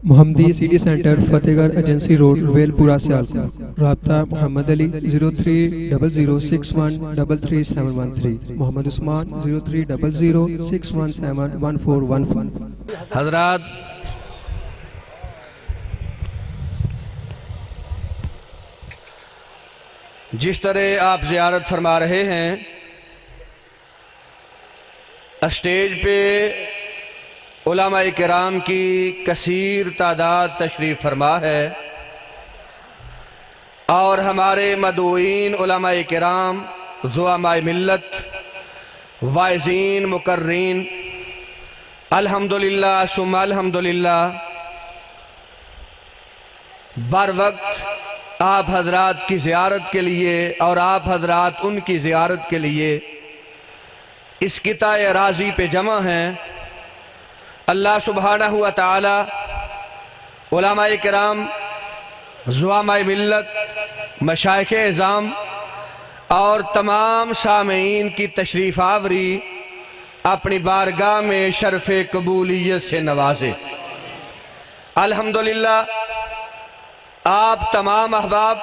محمدی city centre فتح گڑھ agency road well پورہ سیالکوٹ۔ رابطہ محمد علی 0300613373 محمد عثمان 030061711415۔ حضرات جس طرح آپ زیارت فرما رہے ہیں، اسٹیج پہ علماء کرام کی کثیر تعداد تشریف فرما ہے اور ہمارے مدعوین علماء کرام، زعماء ملت، واعظین، مقررین، الحمدللہ ثم الحمدللہ بر وقت آپ حضرات کی زیارت کے لیے اور آپ حضرات ان کی زیارت کے لیے اس قطع اراضی پہ جمع ہیں۔ اللہ سبحانہ و تعالی علماء کرام، زعماء ملت، مشائخ اعظام اور تمام سامعین کی تشریف آوری اپنی بارگاہ میں شرف قبولیت سے نوازے۔ الحمدللہ آپ تمام احباب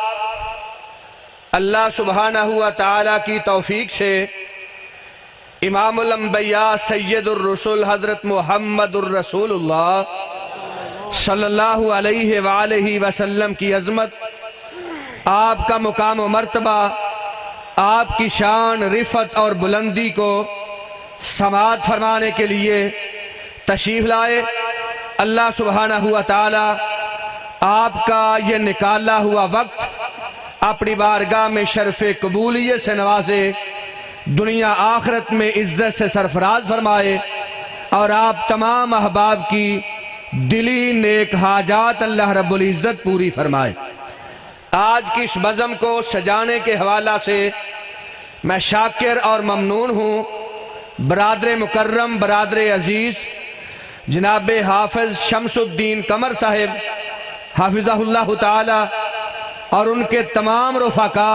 اللہ سبحانہ و تعالی کی توفیق سے امام الانبیاء سید الرسول حضرت محمد الرسول اللہ صلی اللہ علیہ وآلہ وسلم کی عظمت، آپ کا مقام و مرتبہ، آپ کی شان، رفعت اور بلندی کو سماعت فرمانے کے لیے تشریف لائے۔ اللہ سبحانہ و تعالی آپ کا یہ نکالا ہوا وقت اپنی بارگاہ میں شرف قبولیت سے نوازے، دنیا آخرت میں عزت سے سرفراز فرمائے اور آپ تمام احباب کی دلی نیک حاجات اللہ رب العزت پوری فرمائے۔ آج کی اس بزم کو سجانے کے حوالہ سے میں شاکر اور ممنون ہوں برادر مکرم، برادر عزیز جناب حافظ شمس الدین قمر صاحب حافظہ اللہ تعالی اور ان کے تمام رفقا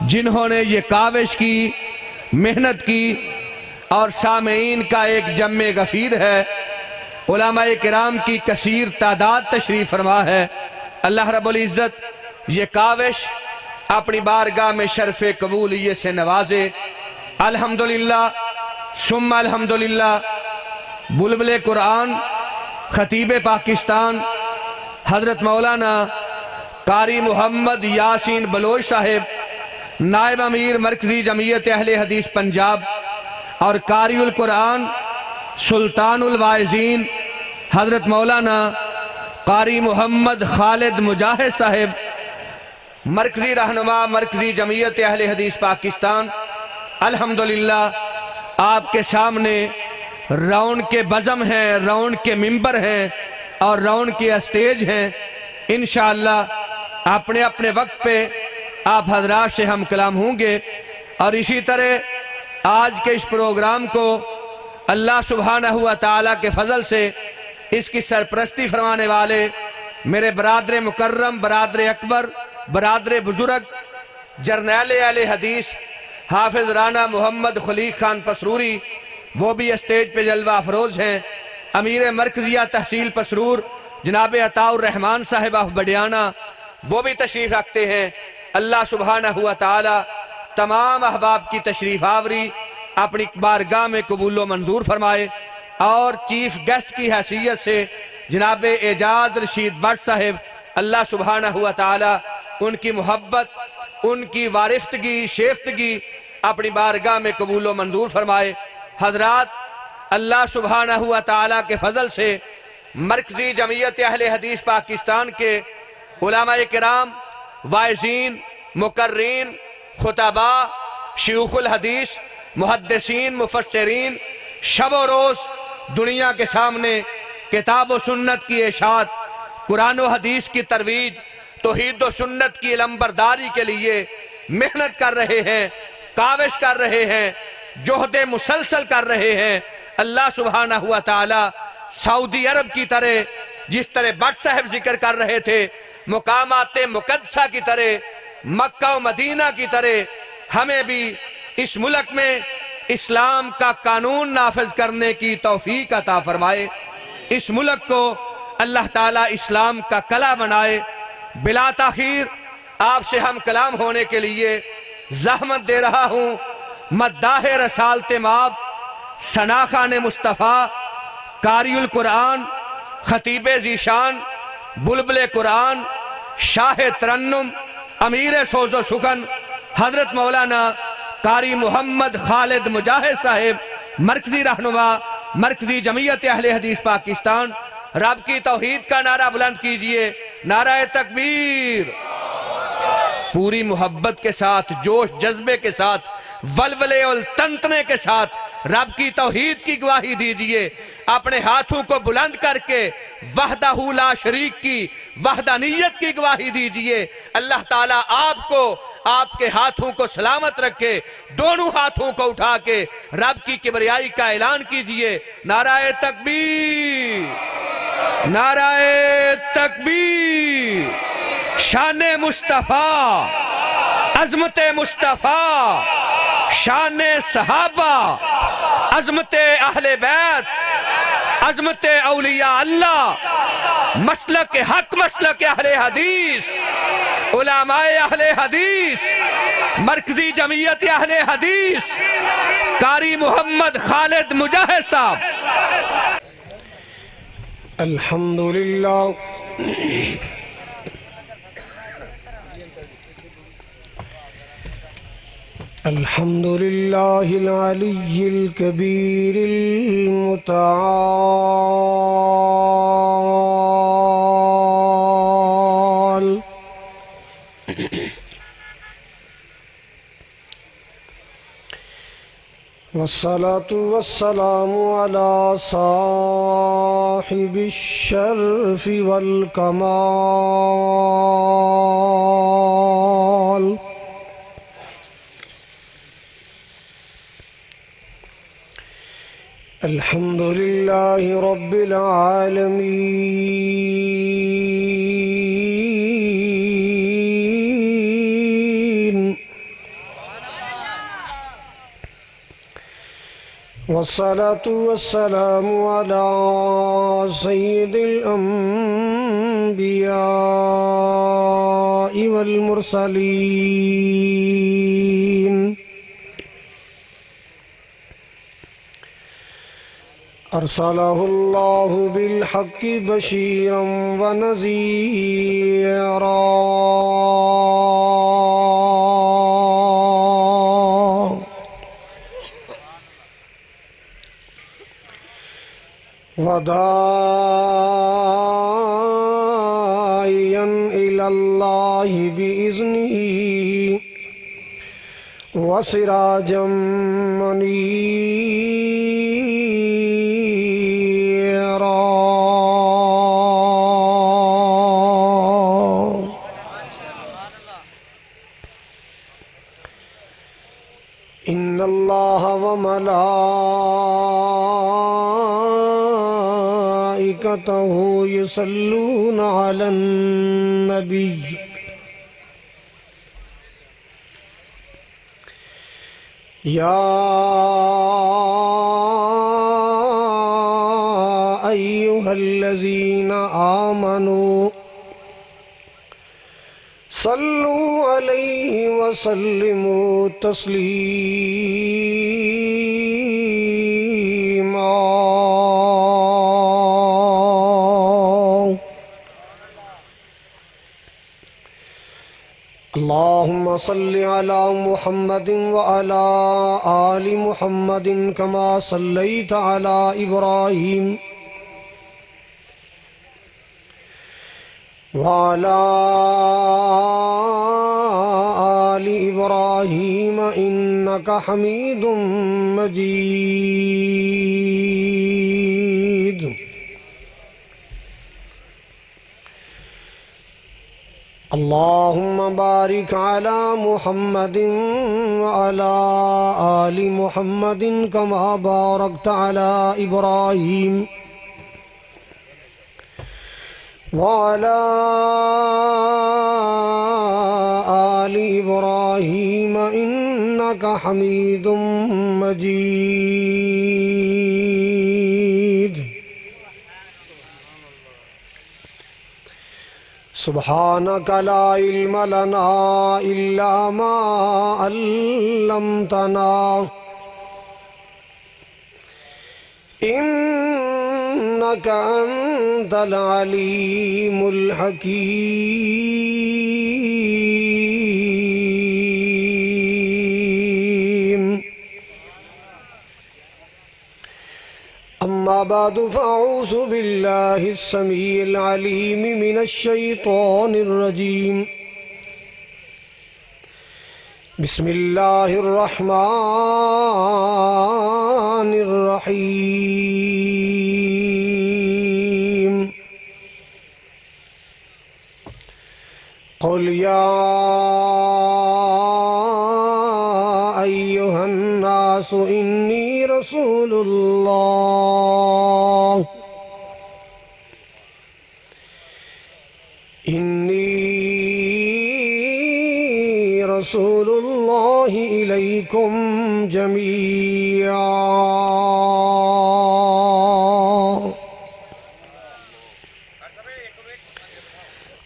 جنہوں نے یہ کاوش کی، محنت کی اور سامعین کا ایک جمع غفیر ہے، علماء کرام کی کثیر تعداد تشریف فرما ہے۔ اللہ رب العزت یہ کاوش اپنی بارگاہ میں شرف قبولیت سے نوازے۔ الحمدللہ ثم الحمدللہ بلبل قرآن، خطیب پاکستان حضرت مولانا قاری محمد یاسین بلوچ صاحب، نائب امیر مرکزی جمعیت اہل حدیث پنجاب اور قاری القرآن سلطان الواعظین حضرت مولانا قاری محمد خالد مجاہد صاحب، مرکزی رہنما مرکزی جمعیت اہل حدیث پاکستان، الحمدللہ آپ کے سامنے راؤنڈ کے بزم ہیں، راؤنڈ کے ممبر ہیں اور راؤنڈ کے اسٹیج ہیں۔ انشاءاللہ اپنے اپنے وقت پہ آپ حضرات سے ہم کلام ہوں گے اور اسی طرح آج کے اس پروگرام کو اللہ سبحانہ و تعالیٰ کے فضل سے اس کی سرپرستی فرمانے والے میرے برادر مکرم، برادر اکبر، برادر بزرگ، جرنیل اہل حدیث حافظ رانا محمد خلیق خان پسروری، وہ بھی اسٹیج پہ جلوہ افروز ہیں۔ امیر مرکزیہ تحصیل پسرور جناب عطاء الرحمن صاحب آف بڈیانہ، وہ بھی تشریف رکھتے ہیں۔ اللہ سبحانہ و تعالی تمام احباب کی تشریف آوری اپنی بارگاہ میں قبول و منظور فرمائے اور چیف گیسٹ کی حیثیت سے جناب اعجاز رشید بٹ صاحب، اللہ سبحانہ و تعالی ان کی محبت، ان کی وارفتگی، شیفتگی اپنی بارگاہ میں قبول و منظور فرمائے۔ حضرات اللہ سبحانہ و تعالی کے فضل سے مرکزی جمعیت اہل حدیث پاکستان کے علماء کرام، واعظین، مقررین، خطباء، شیوخ الحدیث، محدثین، مفسرین شب و روز دنیا کے سامنے کتاب و سنت کی اشاعت، قرآن و حدیث کی ترویج، توحید و سنت کی علمبرداری کے لیے محنت کر رہے ہیں، کاوش کر رہے ہیں، جہد مسلسل کر رہے ہیں۔ اللہ سبحانہ و تعالی سعودی عرب کی طرح جس طرح بٹ صاحب ذکر کر رہے تھے، مقامات مقدسہ کی طرح، مکہ و مدینہ کی طرح ہمیں بھی اس ملک میں اسلام کا قانون نافذ کرنے کی توفیق عطا فرمائے۔ اس ملک کو اللہ تعالیٰ اسلام کا کلا بنائے۔ بلا تاخیر آپ سے ہم کلام ہونے کے لیے زحمت دے رہا ہوں مداح رسالت مآب، ثناخوان مصطفیٰ، قاری القرآن، خطیب ذیشان، بلبل قرآن، شاہ ترنم، امیر سوز و سخن، حضرت مولانا قاری محمد خالد مجاہد صاحب، مرکزی رہنما مرکزی جمعیت اہل حدیث پاکستان۔ رب کی توحید کا نعرہ بلند کیجئے، نعرہ تکبیر۔ پوری محبت کے ساتھ، جوش جذبے کے ساتھ، ولولے اور تنتنے کے ساتھ رب کی توحید کی گواہی دیجئے۔ اپنے ہاتھوں کو بلند کر کے وحدہ لا شریک کی وحدانیت کی گواہی دیجئے۔ اللہ تعالیٰ آپ کو، آپ کے ہاتھوں کو سلامت رکھے۔ دونوں ہاتھوں کو اٹھا کے رب کی کبریائی کا اعلان کیجئے، نعرہ تکبیر، نعرہ تکبیر۔ شان مصطفیٰ، عظمت مصطفیٰ، شان صحابہ، عظمت اہل بیت، عظمت اولیاء اللہ، مسلک حق، مسلک اہل حدیث، علماء اہل حدیث، مرکزی جمعیت اہل حدیث، قاری محمد خالد مجاہد صاحب۔ الحمدللہ الحمدللہ العلی الکبیر المتعال، والصلاة والسلام على صاحب الشرف والکمال، الحمد للہ رب العالمین، والصلاة والسلام على سید الانبیاء والمرسلین، ارسلہ اللہ بالحق بشیرا ونذیرا، وداعیا الی اللہ بإذنہ، وسراجا منیرا۔ ان اللہ وملائکتہ یصلون علی النبی، یا ایہا الذین آمنوا صلوا علیہ وسلموا تسلیما۔ اللہم صل علی محمد وعلی آل محمد کما صلیت علی ابراہیم وعلی آل ابراہیم انکا حمید مجید۔ اللہم بارک علی محمد وعلی آل محمد کما بارکت علی ابراہیم وعلی آل ابراہیم انکا حمید مجید۔ سبحانك لا علم لنا إلا ما علمتنا إنك أنت العليم الحكيم أما بعد فأعوذ بالله السميع العليم من الشيطان الرجيم بسم الله الرحمن الرحيم قل يا أيها الناس إني رسول الله رسول الله إليكم جميعا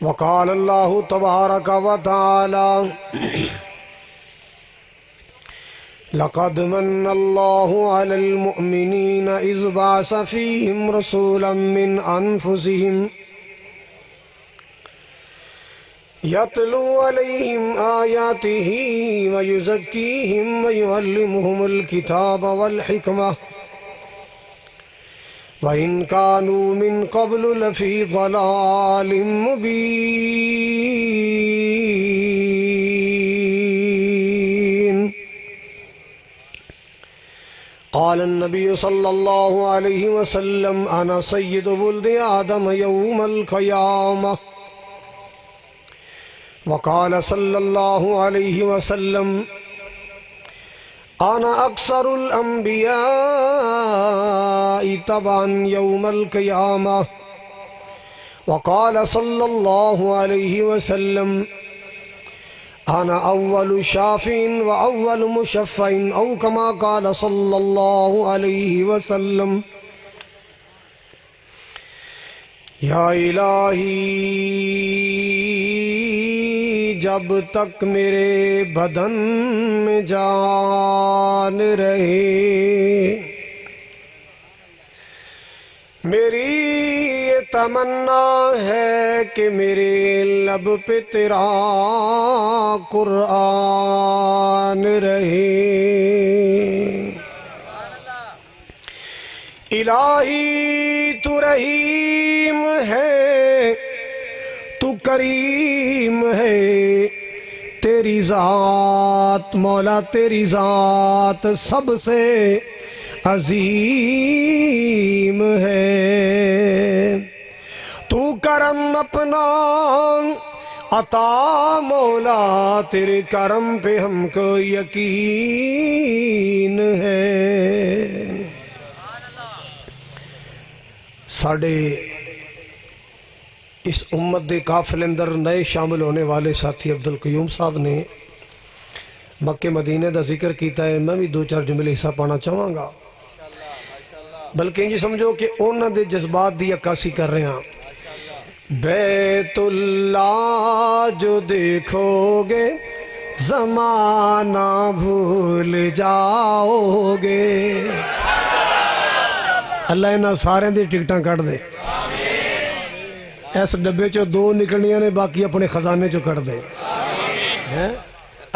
وقال الله تبارك وتعالى لقد من الله على المؤمنين إذ بعث فيهم رسولا من أنفسهم يتلو عليهم آياته ويزكيهم ويعلمهم الكتاب والحكمة وإن كانوا من قبل لفي ضلال مبين قال النبي صلى الله عليه وسلم أنا سيد ولد آدم يوم القيامة وقال صلى الله عليه وسلم أنا أكثر الأنبياء تبعا يوم القيامة وقال صلى الله عليه وسلم أنا أول شافع وأول مشفع أو كما قال صلى الله عليه وسلم یا الہی جب تک میرے بدن میں جان رہے میری یہ تمنا ہے کہ میرے لب پہ تیرا قرآن رہے الہی تو رحیم ہے تو کریم ہے تیری ذات مولا تیری ذات سب سے عظیم ہے تو کرم اپنا عطا مولا تیرے کرم پہ ہم کو یقین ہے ساڑھے اس امت دے قافلے اندر نئے شامل ہونے والے ساتھی عبدالقیوم صاحب نے مکہ مدینے دا ذکر کیتا ہے میں بھی دو چار جملے حصہ پانا چاہوں گا بلکہ انجی سمجھو کہ انہاں دے جذبات دی عکاسی کر رہے ہیں بیت اللہ جو دیکھو گے زمانہ بھول جاؤ گے اللہ انہاں سارے دی ٹکٹاں کٹ دے اس ڈبے چو دو نکلنیاں نے باقی اپنے خزانے چو کٹ دے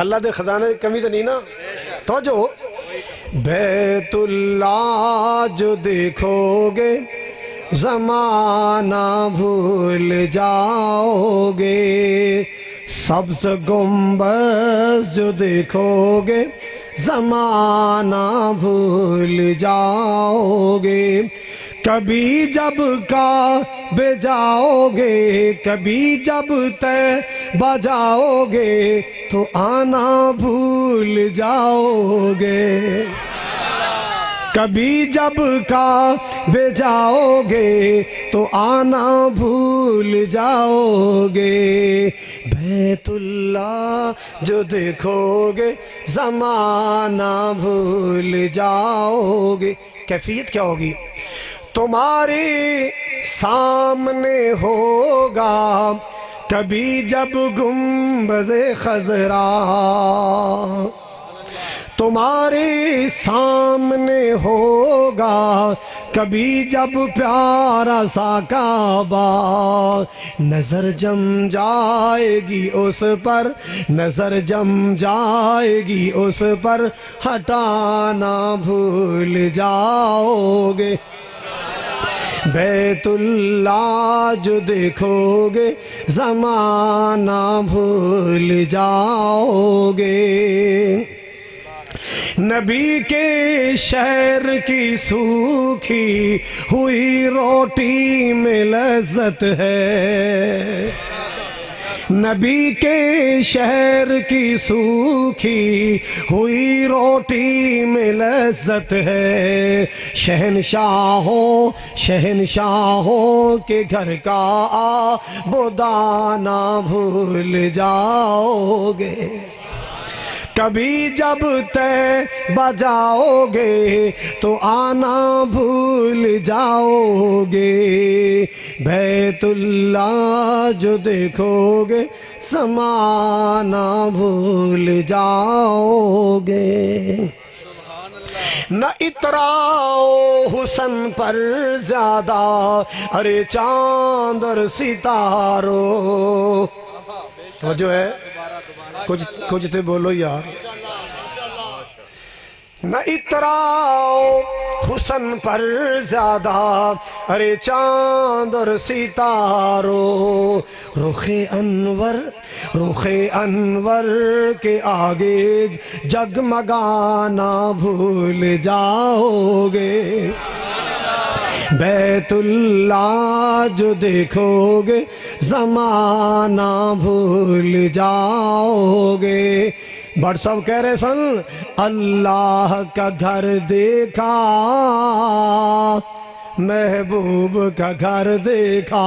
اللہ دے خزانے کمی تو نہیں نا تو جو بیت اللہ جو دیکھو گے زمانہ بھول جاؤ گے سبز گنبد جو دیکھو گے زمانہ بھول جاؤ گے کبھی جب کعبے جاؤ گے کبھی جب طیبہ جاؤ گے تو آنا بھول جاؤ گے کبھی جب کعبے جاؤ گے تو آنا بھول جاؤ گے بیت اللہ جو دیکھو گے زمانہ بھول جاؤ گے کیفیت کیا ہوگی تمہارے سامنے ہوگا کبھی جب گنبد خضرا تمہارے سامنے ہوگا، کبھی جب پیارا سا کعبہ نظر جم جائے گی اس پر، نظر جم جائے گی اس پر، ہٹانا بھول جاؤ گے۔ بیت اللہ جو دیکھو گے زمانہ بھول جاؤ گے۔ نبی کے شہر کی سوکھی ہوئی روٹی میں لذت ہے، نبی کے شہر کی سوکھی ہوئی روٹی میں لذت ہے۔ شہنشاہوں کے گھر کا آبودانہ بھول جاؤ گے۔ کبھی جب طیبہ جاؤ گے تو آنا بھول جاؤ گے۔ بیت اللہ جو دیکھو گے زمانہ بھول جاؤ گے۔ نہ اتراؤ حسن پر زیادہ، ارے چاند اور ستاروں، توجہ ہے، کچھ تے بولو یار۔ نہ اتراؤ حسن پر زیادہ، ارے چاند اور ستاروں، رخ انور کے آگے جگمگانا بھول جاؤ گے۔ بیت اللہ جو دیکھو گے زمانہ بھول جاؤ گے۔ بٹ صاحب کہہ رہے سن، اللہ کا گھر دیکھا، محبوب کا گھر دیکھا،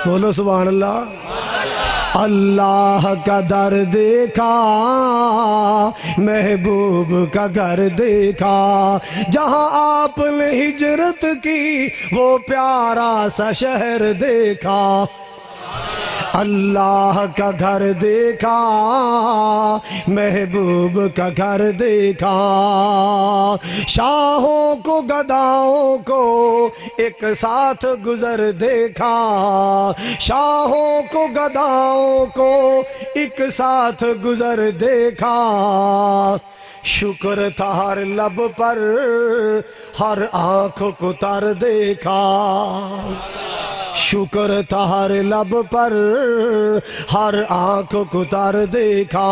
بولو سبحان اللہ۔ اللہ کا در دیکھا، محبوب کا گھر دیکھا، جہاں آپ نے ہجرت کی وہ پیارا سا شہر دیکھا۔ اللہ کا گھر دیکھا، محبوب کا گھر دیکھا، شاہوں کو گداؤں کو ایک ساتھ گزر دیکھا، شاہوں کو گداؤں کو ایک ساتھ گزر دیکھا۔ شکر تھا ہر لب پر، ہر آنکھ کو تر دیکھا، شکر تھا ہر لب پر، ہر آنکھ کو تر دیکھا۔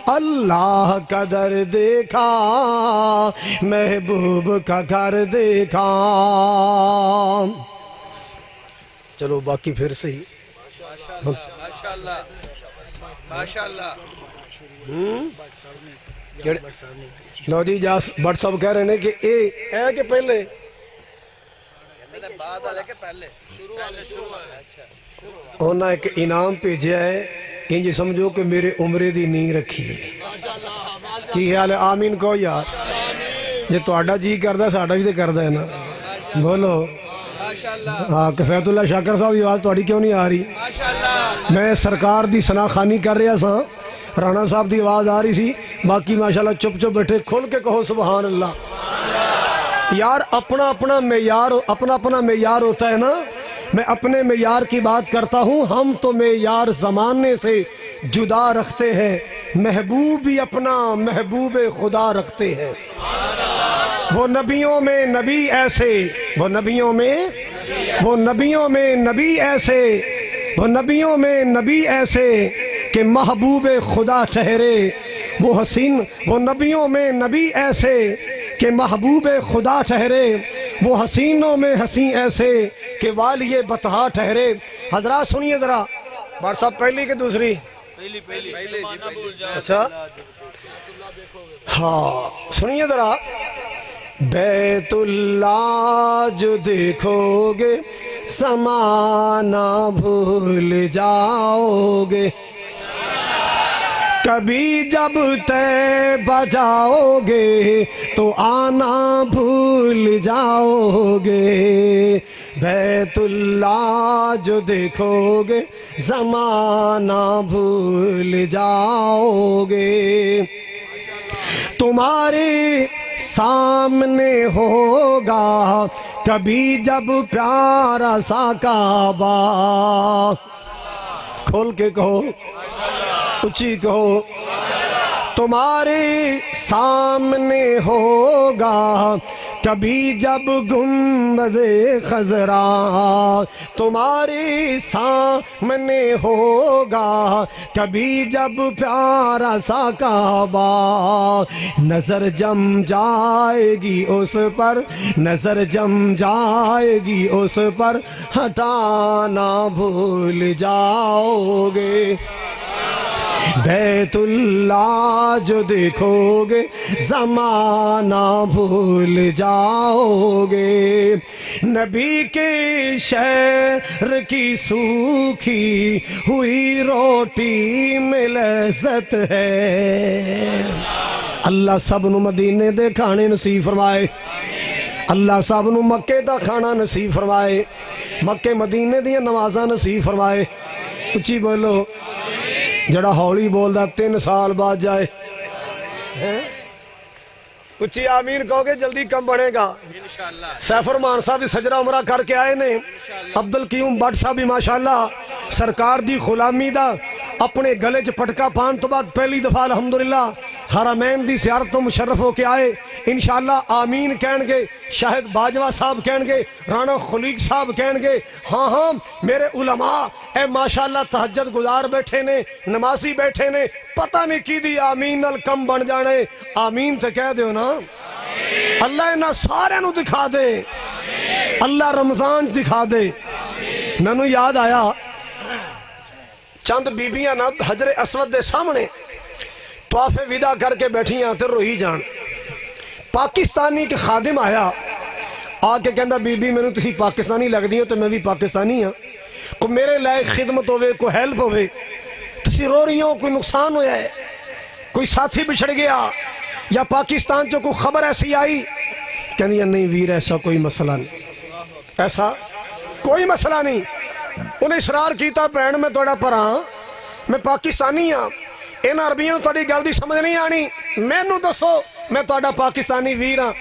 اللہ کا در دیکھا، محبوب کا گھر دیکھا۔ چلو باقی پھر سے ہی ماشاءاللہ ماشاءاللہ۔ لو جی جاس بٹ صاحب کہہ رہے ہیں کہ اے کہ پہلے انہاں ایک انعام بھیجیا ہے، انج سمجھو کہ میرے عمرے دی نہیں رکھی ہے۔ کی خیال ہے؟ آمین کہو یار۔ جے تہاڈا جی کردا ہے ساڈا بھی تے کردا ہے نا، بولو ہاں۔ کفایت اللہ شاکر صاحب دی آواز تہاڈی کیوں نہیں آ رہی؟ میں سرکار دی ثنا خوانی کر رہا سا، رانا صاحب دی آواز آ رہی سی، باقی ماشاءاللہ چپ چپ بیٹھے، کھل کے کہو سبحان اللہ۔ یار اپنا اپنا معیار ہوتا ہے نا۔ میں اپنے معیار کی بات کرتا ہوں، ہم تو معیار زمانے سے جدا رکھتے ہیں، محبوب ہی اپنا محبوب خدا رکھتے ہیں۔ وہ نبیوں میں نبی ایسے، وہ نبیوں میں نبی ایسے کہ محبوب خدا ٹھہرے، وہ نبیوں میں نبی ایسے کہ محبوب خدا ٹھہرے، وہ حسینوں میں حسین ایسے کہ والی بطحا ٹھہرے۔ حضرات سنیے ذرا، بار صاحب پہلی کہ دوسری؟ اچھا ہاں سنیے ذرا۔ بیت اللہ جو دیکھو گے زمانہ بھول جاؤ گے، کبھی جب طیبہ جاؤ گے تو آنا بھول جاؤ گے۔ بیت اللہ جو دیکھو گے زمانہ بھول جاؤ گے، تمہارے سامنے ہوگا کبھی جب پیارا سا کعبہ، کھول کے کہو، اچھی کہو، تمہارے سامنے ہوگا کبھی جب گنبد خضرا، تمہارے سامنے ہوگا کبھی جب پیارا سا کعبہ، نظر جم جائے گی اس پر، نظر جم جائے گی اس پر، ہٹانا بھول جاؤ گے، بیت اللہ جو دیکھو گے زمانہ بھول جاؤ گے، نبی کے شہر کی سوکھی ہوئی روٹی میں لذت ہے، اللہ سب نو مدینے دے کھانے نصیب فرمائے، اللہ سب نو مکے دا کھانا نصیب فرمائے، مکے مدینے دیا نمازاں نصیب فرمائے، اچھی بولو، جڑا ہولی بول دا 3 سال بعد جائے، اچھی آمین کہو گے جلدی کم بڑھے گا۔ سیف الرحمان صاحب سجرہ عمرہ کر کے آئے نے، عبدالقیوم بٹ صاحب بھی ماشاءاللہ سرکار دی غلامی دا اپنے گلے چ پٹکا پان تو بعد پہلی دفعہ الحمدللہ حرمین دی زیارت تو مشرف ہو کے آئے، انشاءاللہ آمین کہن گے، شاہد باجوہ صاحب کہن گے، رانا خلیق صاحب کہن گے، ہاں ہاں میرے علماء اے ماشاءاللہ تہجد گزار بیٹھے نے، نمازی بیٹھے نے، پتہ نہیں کی دی آمین نال کم بن جانے، آمین تے کہہ دیو نا، اللہ انہاں سارے نو دکھا دے، اللہ رمضان دکھا دے۔ مینوں یاد آیا چند بیبیاں نا حجر اسود دے سامنے طواف ودا کر کے بیٹھیاں تے روئی جان، پاکستانی کے خادم آیا آ کے کہندا بی بی میں تسی پاکستانی لگ دی ہو تو میں بھی پاکستانی ہاں، کوئی میرے لائق خدمت ہوئے، کوئی ہیلپ ہوئے، تسی رو رہی ہو، کوئی نقصان ہویا ہے، کوئی ساتھی بچھڑ گیا یا پاکستان جو کوئی خبر ایسی آئی، کہنی نہیں ویر ایسا کوئی مسئلہ نہیں، ایسا کوئی مسئلہ نہیں، انہیں اصرار کیتا بہن میں توڑا پر ہاں میں پاکستانی ہاں، ان عربیوں توڑی گل دی سمجھ نہیں آنی، میں نو دسو میں توڑا پاکستانی ویر ہاں،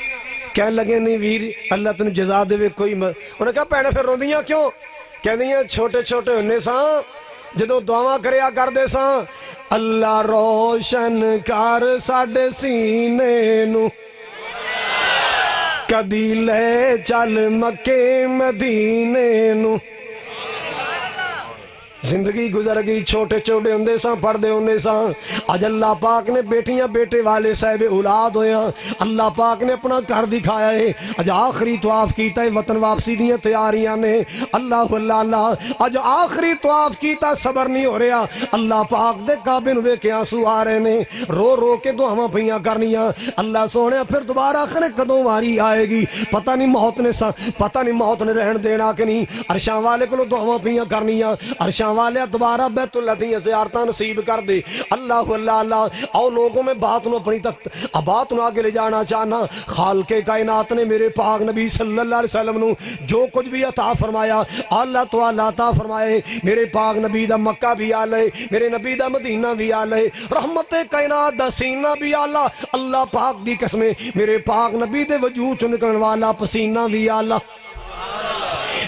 کہنے لگے نہیں ویر اللہ تنو جزا دے کوئی انہیں کہا پہنے پھر رو دیاں کیوں، کہہ دیاں چھوٹے چھوٹے ہونے ساں جدو دعا کریا کر دے ساں، اللہ روشن کر ساڑے سینے نو، کدی لے چل مکے مدینے نو، زندگی گزر گئی، چھوٹے چھوٹے ہوندے ساں پڑھدے ہوندے ساں، آج اللہ پاک نے بیٹیاں بیٹے والے صاحب اولاد ہویا، اللہ پاک نے اپنا گھر دکھایا ہے، آج آخری طواف کیتا ہے، وطن واپسی دیاں تیاریاں نے، اللہ اللہ اللہ، آج آخری طواف کیتا صبر نہیں ہو رہا، اللہ پاک دے کعبے نو ویکھ کے آنسو آ رہے نے، رو رو کے دعاواں پئیاں کرنیاں، اللہ سونے پھر دوبارہ آخر کدوں واری آئے گی، پتہ نہیں موت نے رہن دینا کہ نہیں، عرشاں والے کو دعاواں پئیاں کرنیاں، عرشاں والے دوبارہ بیت اللہ دیاں زیارتاں نصیب کر دے، اللہ اللہ اللہ، او لوگوں میں بات نو اپنی تک بات نو آگے لے جانا چاہنا، خالق کائنات نے میرے پاک نبی صلی اللہ علیہ وسلم نو جو کچھ بھی عطا فرمایا، اللہ تو اللہ عطا فرمائے، میرے پاک نبی دا مکہ بھی آلے، میرے نبی دا مدینہ بھی آلے، رحمت کائنات دا سینہ بھی آلہ، اللہ پاک دی قسمیں میرے پاک نبی دے وجود چ نکلن والا پسینہ بھی آلہ،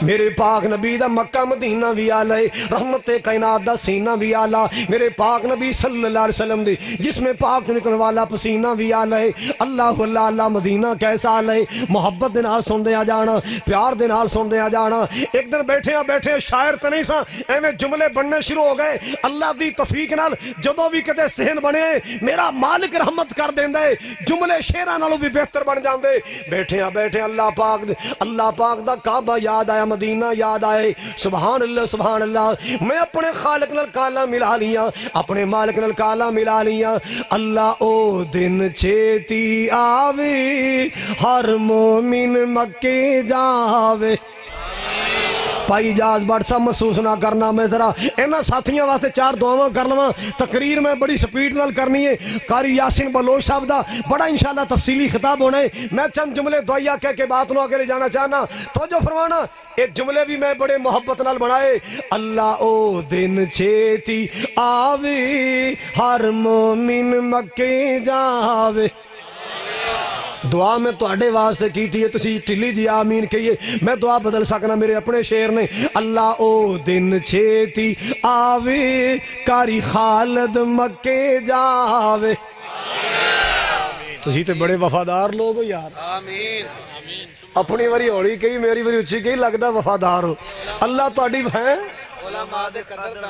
میرے پاک نبی دا مکہ مدینہ بھی آلہ، رحمت کائنات دا سینہ بھی آلہ، میرے پاک نبی صلی اللہ علیہ وسلم دی جس میں پاک نکلنے والا پسینہ بھی آلہ، اللہ اللہ اللہ، مدینہ کیسا آلہ، محبت دے نال سن دے آ جانا، پیار دے نال سن دے آ جانا۔ ایک دن بیٹھے شاعر تے نہیں سا ایویں جملے بننے شروع ہو گئے، اللہ دی توفیق نال جدوں بھی کدے ذہن بنے میرا مالک رحمت کر دیندا ہے، جملے شعراں نالوں بھی بہتر بن جاندے۔ بیٹھے اللہ پاک دا کعبہ یاد آیا، مدینہ یاد آئے، سبحان اللہ، میں اپنے خالق نال کالا ملا لیاں، اپنے مالک نال کالا ملا لیاں، اللہ او دن چھیتی آوے، ہر مومن مکے جاوے، پائی جاز بٹ سا محسوس نہ کرنا. میں ذرا انہاں ساتھیاں واسطے 4 دعاواں کر لواں. تقریر میں بڑی سپیڈ نال کرنی ہے. قاری یاسین بلوچ صاحب دا بڑا انشاءاللہ تفصیلی خطاب ہونا ہے. میں چند جملے دعائیہ کہہ کے بات نو آگے لے جانا چاہنا. توجہ فرمانا, ایک جملے بھی میں بڑے محبت نال بنائے. اللہ او دن چھیتی آوے, ہر مومن مکے جاوے. دعا میں تو اڈے واسطے کی تھی, تسی ٹلی جی آمین کہیے. میں دعا بدل سکنا, میرے اپنے شعر نے. اللہ او دن چھیتی آوے, کاری خالد مکے جاوے. تسی تے بڑے وفادار لوگ ہو یار. آمین. اپنی وری ہوڑی کہی, میری وری اچھی کہی, لگدا وفادار ہو. اللہ تہاڈی ہے.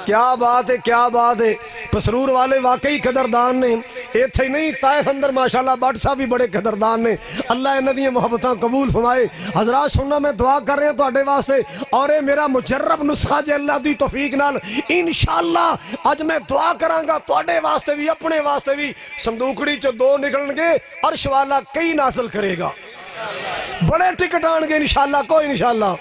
کیا بات ہے, کیا بات ہے. پسرور والے واقعی قدردان نے. ایتھے نہیں طائف اندر ماشاءاللہ بٹ صاحب بھی بڑے قدردان نے. اللہ انہاں دی محبتاں قبول فرمائے. حضرات سننا, میں دعا کر رہے ہیں تہاڈے واسطے, اور اے میرا مجرب نسخہ جے اللہ دی توفیق نال انشاءاللہ اج میں دعا کراں گا تہاڈے واسطے بھی اپنے واسطے بھی. صندوقڑی چ 2 نکلن گے, عرش والا کئی نازل کرے گا. بڑے ٹکٹ آن گے انشاءاللہ, کوئی انشاءاللہ.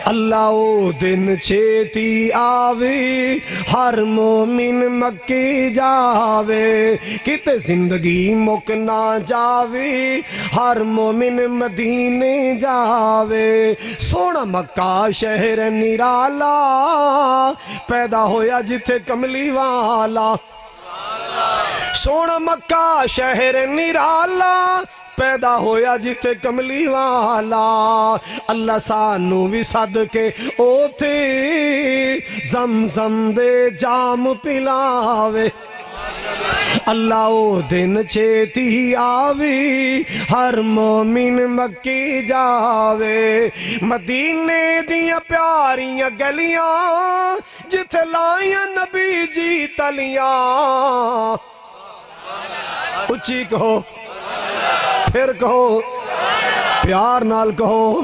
اللہ او دن چھیتی آوے, ہر مومن مکے جاوے. کتے زندگی مک نہ جاوے, ہر مومن مدینے جاوے. سونا مکہ شہر نرالا, پیدا ہویا جتھے کملی والا. سونا مکہ شہر نرالا, پیدا ہویا جتے کملی والا. اللہ سانو بھی صدقے اوتھے زمزم دے جام پلاوے. اللہ او دن چھیتی آوی, ہر مومن مکی جاوے. مدینے دیاں پیاریاں گلیاں, جتے لائیاں نبی جی تلیاں. اچھی کہو, پھر کہو, پیار نال کہو.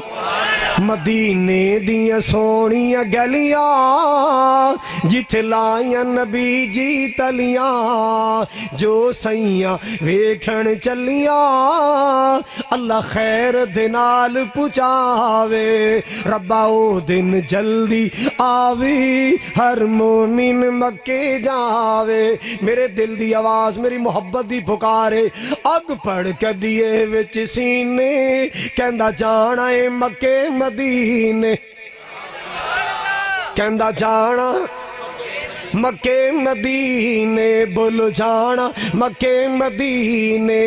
مدینے دیاں سونیاں گلیاں, جتھے لائیاں نبی جی تلیاں. جو سیاں ویکھن چلیاں, اللہ خیر دنال پچاوے. ربا او دن جلدی آوی, ہر مومن مکے جاوے. میرے دل دی آواز, میری محبت دی پکارے, اگ پڑ کے دیے وچ سینے, کہندا جانا اے مکے مدینے. کہندا جانا مکے مدینے, بولو جانا مکے مدینے.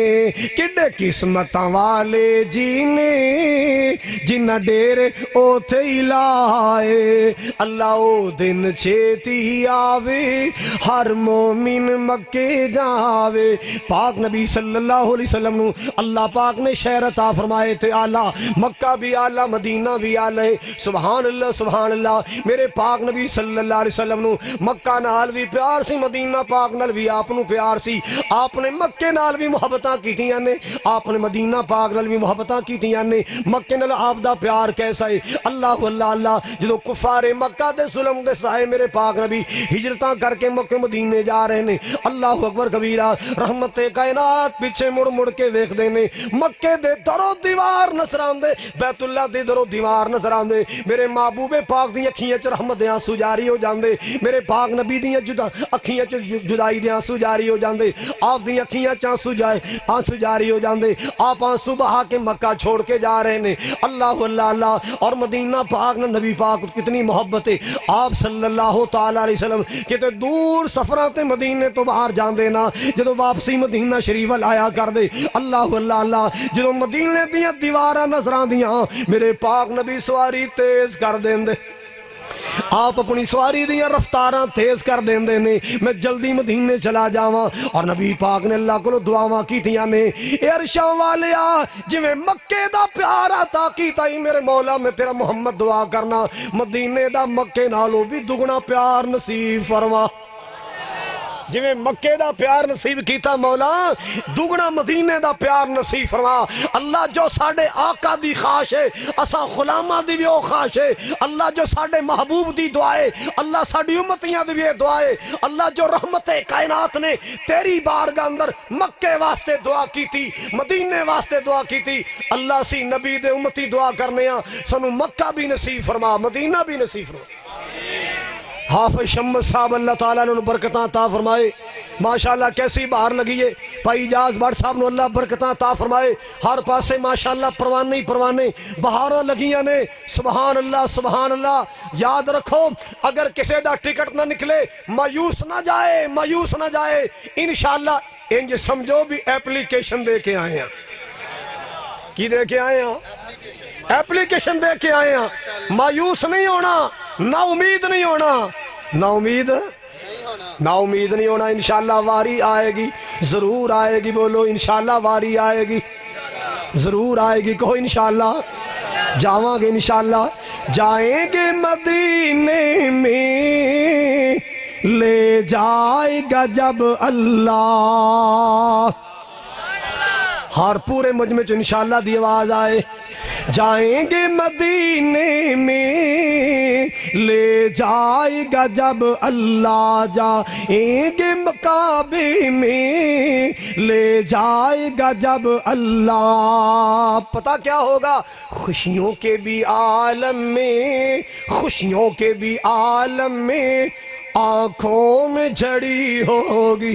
کڈے قسمتاں والے جینے, جنہ ڈیرے اوتھے ہی لائے. اللہ او دن چھیتی آوے, ہر مومن مکے جاوے. پاک نبی صلی اللہ علیہ وسلم نو اللہ پاک نے شہر عطا فرمائے تھے آلہ. مکہ بھی آلہ, مدینہ بھی آلہ. سبحان اللہ سبحان اللہ. میرے پاک نبی صلی اللہ علیہ وسلم نو مکہ نال بھی پیار سی, مدینہ پاک نال بھی آپ نو پیار سی. آپ نے مکے نال بھی محبتاں کیتیاں نے, آپ نے مدینہ پاک نال بھی محبتاں کیتیاں نے. مکے نال آپ دا پیار کیسا ہے. اللہ اللہ اللہ. جدو کفار مکہ دے ظلم دے سائے میرے پاک نبی ہجرتاں کر کے مکے مدینے جا رہے نے. اللہ اکبر کبیرہ. رحمت کائنات پیچھے مڑ مڑ کے ویکھ دے نے. مکے دے درو دیوار نظر آندے, بیت اللہ دے درو دیوار نظر آندے. میرے محبوب پاک دی اکھیاں چ رحمت دے آنسو جاری ہو جاندے. میرے پاک نبی دیاں اکھیاں چ جدائی دے آنسو جاری ہو جاندے. آپ دی اکھیاں چ آنسو جاری ہو جاندے. آپ آنسو بہا کے مکہ چھوڑ کے جا رہے نے. اللہ اللہ اللہ. اور مدینہ پاک نے نبی پاک کتنی محبت ہے. آپ صلی اللہ تعالیٰ علیہ وسلم کتے دور سفراں تے مدینے تو باہر جاندے نا, جدو واپسی مدینہ شریف آیا کر دے. اللہ اللہ اللہ. جدو مدینے دیاں دیواراں نظر آندیاں, میرے پاک نبی سواری تیز کر دیندے. آپ اپنی سواری دیاں رفتاراں تیز کر دیندے نے. میں جلدی مدینے چلا جاواں. اور نبی پاک نے اللہ کو دعاواں کیتیاں نے, اے عرشاں والیا جویں مکے دا پیار عطا کیتا ہی میرے مولا, میں تیرا محمد دعا کرنا مدینے دا مکے نالوں بھی دگنا پیار نصیب فرما. جویں مکے دا پیار نصیب کیتا مولا دگنا مدینے دا پیار نصیب فرما اللہ جو ساڑے آقا دی خواہش ہے اسا غلامہ دی بھی او خواہش ہے اللہ جو ساڑے محبوب دی دعائے اللہ ساڑی امتیاں دی بھی دعائے اللہ جو رحمت کائنات نے تیری بارگاہ اندر مکے واسطے دعا کی تھی مدینے واسطے دعا کی تھی اللہ سی نبی دے امتی دعا کرنے ہاں سنو مکہ بھی نصیب فرما مدینہ بھی نصیب فرما حافظ شمس صاحب اللہ تعالیٰ نے برکتاں عطا فرمائے ماشاءاللہ کیسی باہر لگی ہے بھائی اجاز بٹ صاحب نے اللہ برکتاں عطا فرمائے ہر پاسے ماشاءاللہ پروانے ہی پروانے بہاراں لگیاں نے سبحان اللہ یاد رکھو اگر کسی دا ٹکٹ نہ نکلے مایوس نہ جائے انشاءاللہ انج سمجھو بھی اپلیکیشن دے کے آئے ہیں کی دے کے آئے ہیں اپلیکیشن دے کے آئے ہیں مایوس نہیں ہونا نا امید نہیں ہونا نا امید نہیں ہونا انشاءاللہ واری آئے گی ضرور آئے گی بولو انشاءاللہ واری آئے گی ضرور آئے گی کہو انشاءاللہ جاواں گے انشاءاللہ جائیں گے مدینے میں لے جائے گا جب اللہ ہر پورے مجمع چ انشاءاللہ دی آواز آئے جائیں گے مدینے میں لے جائے گا جب اللہ جائیں گے مکعبے میں لے جائے گا جب اللہ پتہ کیا ہوگا خوشیوں کے بھی عالم میں آنکھوں میں جھڑی ہوگی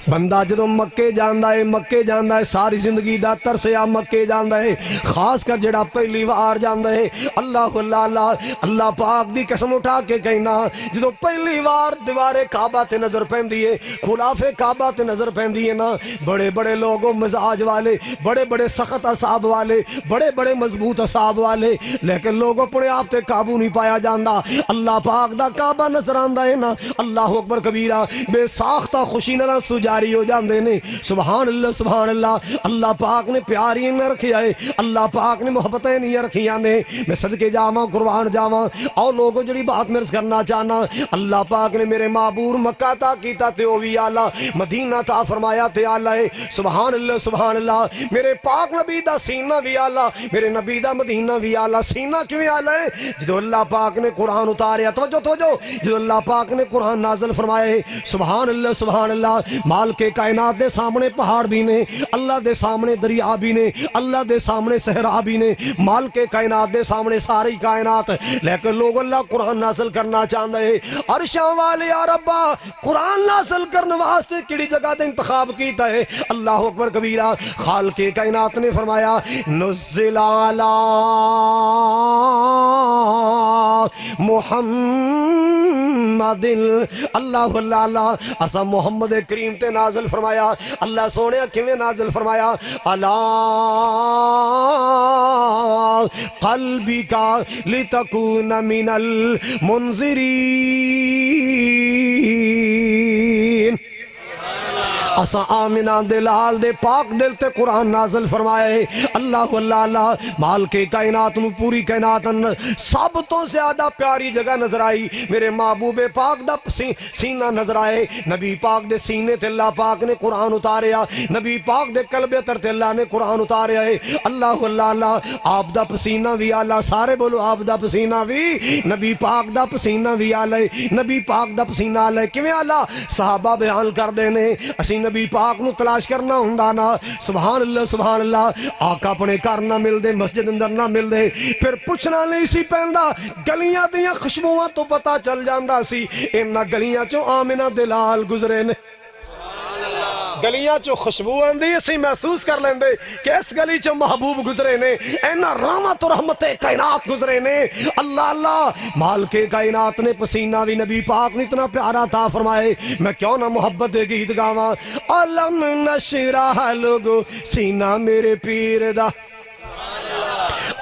بندہ جدو مکے جاندہ ہے ساری زندگی دا ترسیا مکے جاندہ ہے خاص کر جڑا پہلی وار جاندہ ہے اللہ پاک دی قسم اٹھا کے کہنا جدو پہلی وار دیوار کعبہ تے نظر پہندی ہے خلاف کعبہ تے نظر پہندی ہے نا بڑے بڑے لوگوں مزاج والے بڑے بڑے سخت اصحاب والے بڑے بڑے مضبوط اصحاب والے لیکن لوگوں اپنے آپ تے قابو نہیں پایا جاندہ اللہ پاک دا کعبہ نظر آندہ ہے نا اللہ اکبر کبیرہ بے ساختہ خوشی نہ سجاری ہو جاندے نے سبحان اللہ اللہ پاک نے پیاری نہ رکھیا ہے اللہ پاک نے محبتیں نہیں رکھیاں نے میں صدقے جاواں قربان جاواں اور لوگوں جڑی بات مرز کرنا چاہنا اللہ پاک نے میرے معبور مکہ تا کیتا تے او بھی آلہ مدینہ تا فرمایا تے آلہ ہے سبحان اللہ میرے پاک نبی دا سینہ بھی آلہ میرے نبی دا مدینہ بھی آلہ سینہ کیوں آلہ ہے جدو اللہ پاک نے قرآن اتاریا توجہ جدو اللہ پاک نے قرآن نازل فرمایا ہے سبحان اللہ مال کے کائنات دے سامنے پہاڑ بھی نے اللہ دے سامنے دریا بھی نے اللہ دے سامنے صحرا بھی نے مال کے کائنات دے سامنے ساری کائنات لیکن لوگ اللہ قرآن نازل کرنا چاہتے ہیں عرشاں والے یا ربا قرآن نازل کرنے واسطے کیڑی جگہ دے انتخاب کیتا ہے اللہ اکبر کبیرہ خالق کائنات نے فرمایا نزل علی محمد اللہ اسا محمد کریم تے نازل فرمایا اللہ سونے کیویں نازل فرمایا علی قلبک لتکون من المنذرین اسا آمنہ دلال دے پاک دل تے قرآن نازل فرمایا ہے اللہ مال کے کائنات نو پوری کائنات سب تو زیادہ پیاری جگہ نظر آئی میرے محبوب پاک دا سینہ نظر آئے نبی پاک دے سینے تے اللہ پاک نے قرآن اتاریا نبی پاک دے قلب تر تے اللہ نے قرآن اتاریا ہے اللہ آپ دا پسینہ بھی آلہ سارے بولو آپ دا پسینہ بھی نبی پاک دا پسینہ بھی آلہ نبی پاک دا پسینہ آلہ کیویں آلہ صحابہ بیان کر دینے اسی نبی پاک نو تلاش کرنا ہوندا نا سبحان اللہ آقا اپنے گھر نہ مل دے مسجد اندر نہ مل دے پھر پوچھنا نہیں سی پیندا گلیاں دیاں خوشبوواں تو پتہ چل جاندا سی انہاں گلیاں چوں آمنہ دلال گزرے نے گلیاں چو خوشبو آندی اسی محسوس کر لیندے کہ اس گلی چو محبوب گزرے نے اینا رحمت و رحمت کائنات گزرے نے اللہ مال کے کائنات نے پسینہ بھی نبی پاک نے اتنا پیارا تھا فرمائے میں کیوں نہ محبت دے گیت گاواں علم نشرح لوگو سینہ میرے پیر دا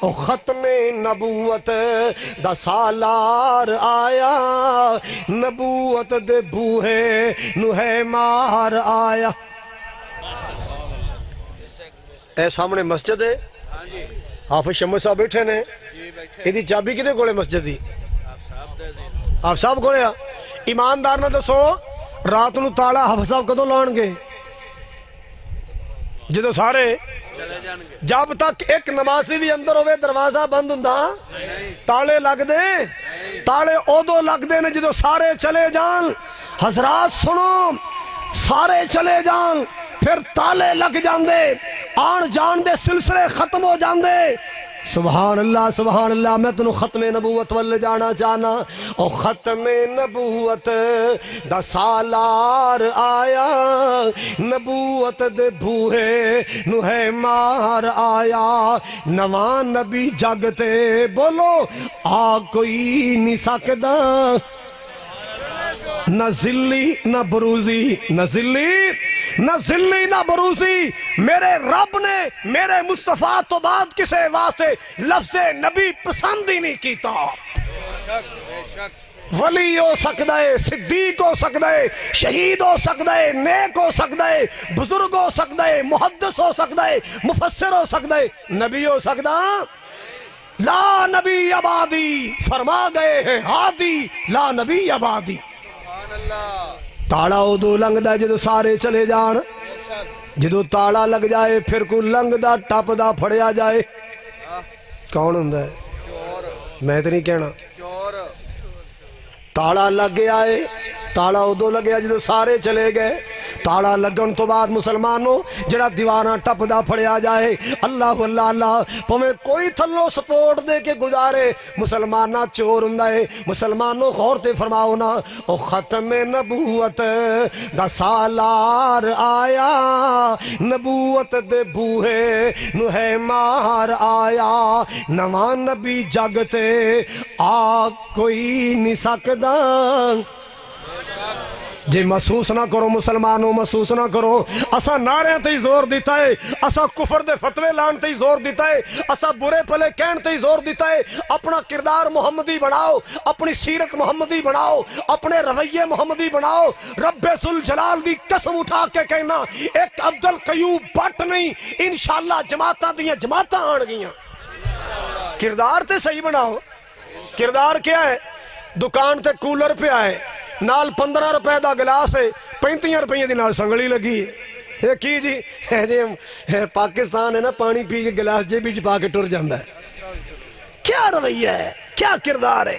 او ختم نبوت دا سالار آیا نبوت دے بوہے نو ہے مار آیا اے سامنے مسجد ہے حافظ شمس صاحب بیٹھے نے ایدی چابی کدے کولے مسجد دی آپ صاحب کولے ایماندار نہ دسو رات نو تالا حافظ صاحب کدوں لان گے جدو سارے جب تک ایک نمازی بھی اندر ہوئے دروازہ بند ہوندا تالے لگ دے تالے اودو لگ دے نے جدو سارے چلے جان حضرات سنو سارے چلے جان پھر تالے لگ جان دے آن جان دے سلسلے ختم ہو جان دے سبحان اللہ میں تنو ختم نبوت والے جانا چاہنا او ختم نبوت دا سالار آیا نبوت دے بوہے نو ہے مار آیا نواں نبی جگتے بولو آ کوئی نہیں سکدا نہ ذلی نہ بروزی نہ ذلی نہ بروزی میرے رب نے میرے مصطفیٰ تو بعد کسے واسطے لفظ نبی پسند ہی نہیں کیتا ولی ہو سکتا ہے صدیق ہو سکتا ہے شہید ہو سکتا ہے نیک ہو سکتا ہے بزرگ ہو سکتا ہے محدث ہو سکتا ہے مفسر ہو سکتا ہے نبی ہو سکتا لا نبی عبادی فرما گئے ہیں ہادی لا نبی عبادی تاڑا ادو لنگ دا جدو سارے چلے جان جدو تاڑا لگ جائے پھر کو لنگ دا ٹپ دا پھڑیا جائے کون ہوندا ہے میں تو نہیں کہنا تاڑا لگ گیا ہے تاڑا ادو لگیا جدو سارے چلے گئے تاڑا لگن تو بعد مسلمانوں جڑا دیوانہ ٹپ دا پھڑیا جائے اللہ اللہ اللہ پویں کوئی تھلو سپورٹ دے کے گزارے مسلمانہ چور ہوندا ہے مسلمانوں غور تے فرماؤ نا او ختم نبوت دا سالار آیا نبوت دے بوہے نو ہے مار آیا نواں نبی جگتے آ کوئی نہیں سکدا جے محسوس نہ کرو مسلمانوں محسوس نہ کرو اسا نعرے تے زور دیتا ہے اسا کفر دے فتوے لان تے زور دیتا ہے اسا برے پلے کہن تے زور دیتا ہے اپنا کردار محمدی بناؤ اپنی سیرت محمدی بناؤ اپنے رویے محمدی بناؤ رب ذوالجلال دی قسم اٹھا کے کہنا ایک عبدالقیوم بٹ نہیں انشاءاللہ جماعتاں دیاں جماعتاں آن گیاں کردار تے صحیح بناؤ کردار کیا ہے دکان تے کولر پہ آئے نال 15 روپے دا گلاس ہے 35 روپے دی نال سنگلی لگی ہے یہ کی جی پاکستان ہے نا پانی پی کے گلاس جے بیچ پا کے ٹر جاندہ ہے کیا رویہ ہے کیا کردار ہے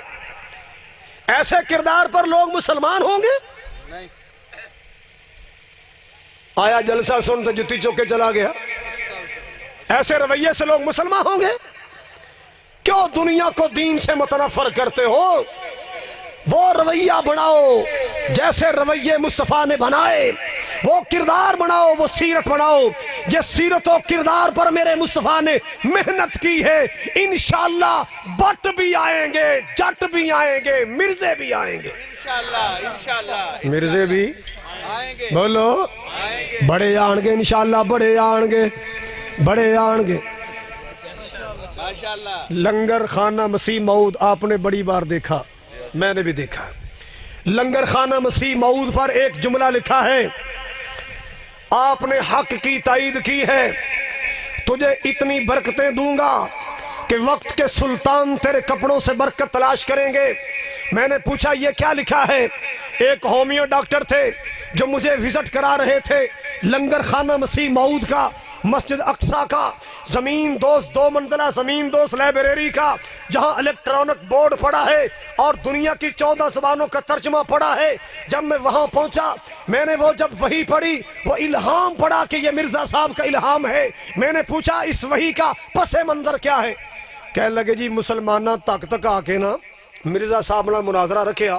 ایسے کردار پر لوگ مسلمان ہوں گے آیا جلسہ سن تو جتی چوکے چلا گیا ایسے رویے سے لوگ مسلمان ہوں گے کیوں دنیا کو دین سے متنفر کرتے ہو وہ رویہ بناؤ جیسے رویے مصطفیٰ نے بنائے وہ کردار بناؤ وہ سیرت بناؤ جس سیرت و کردار پر میرے مصطفیٰ نے محنت کی ہے انشاءاللہ بٹ بھی آئیں گے جٹ بھی آئیں گے مرزے بھی آئیں گے انشاءاللہ مرزے بھی بولو بڑے آن گے انشاءاللہ بڑے آن گے بڑے آن گے لنگر خانہ مسیح موعود آپ نے بڑی بار دیکھا میں نے بھی دیکھا لنگر خانہ مسیح موعود پر ایک جملہ لکھا ہے آپ نے حق کی تائید کی ہے تجھے اتنی برکتیں دوں گا کہ وقت کے سلطان تیرے کپڑوں سے برکت تلاش کریں گے میں نے پوچھا یہ کیا لکھا ہے ایک ہومیو ڈاکٹر تھے جو مجھے وزٹ کرا رہے تھے لنگر خانہ مسیح موعود کا مسجد اقصی کا زمین دوست 2 منزلہ زمین دوست لائبریری کا جہاں الیکٹرانک بورڈ پڑا ہے اور دنیا کی 14 زبانوں کا ترجمہ پڑا ہے جب میں وہاں پہنچا میں نے وہ جب وحی پڑھی وہ الہام پڑھا کہ یہ مرزا صاحب کا الہام ہے میں نے پوچھا اس وحی کا پس منظر کیا ہے کہنے لگے جی مسلمانہ تک آ کے نا مرزا صاحب نے مناظرہ رکھیا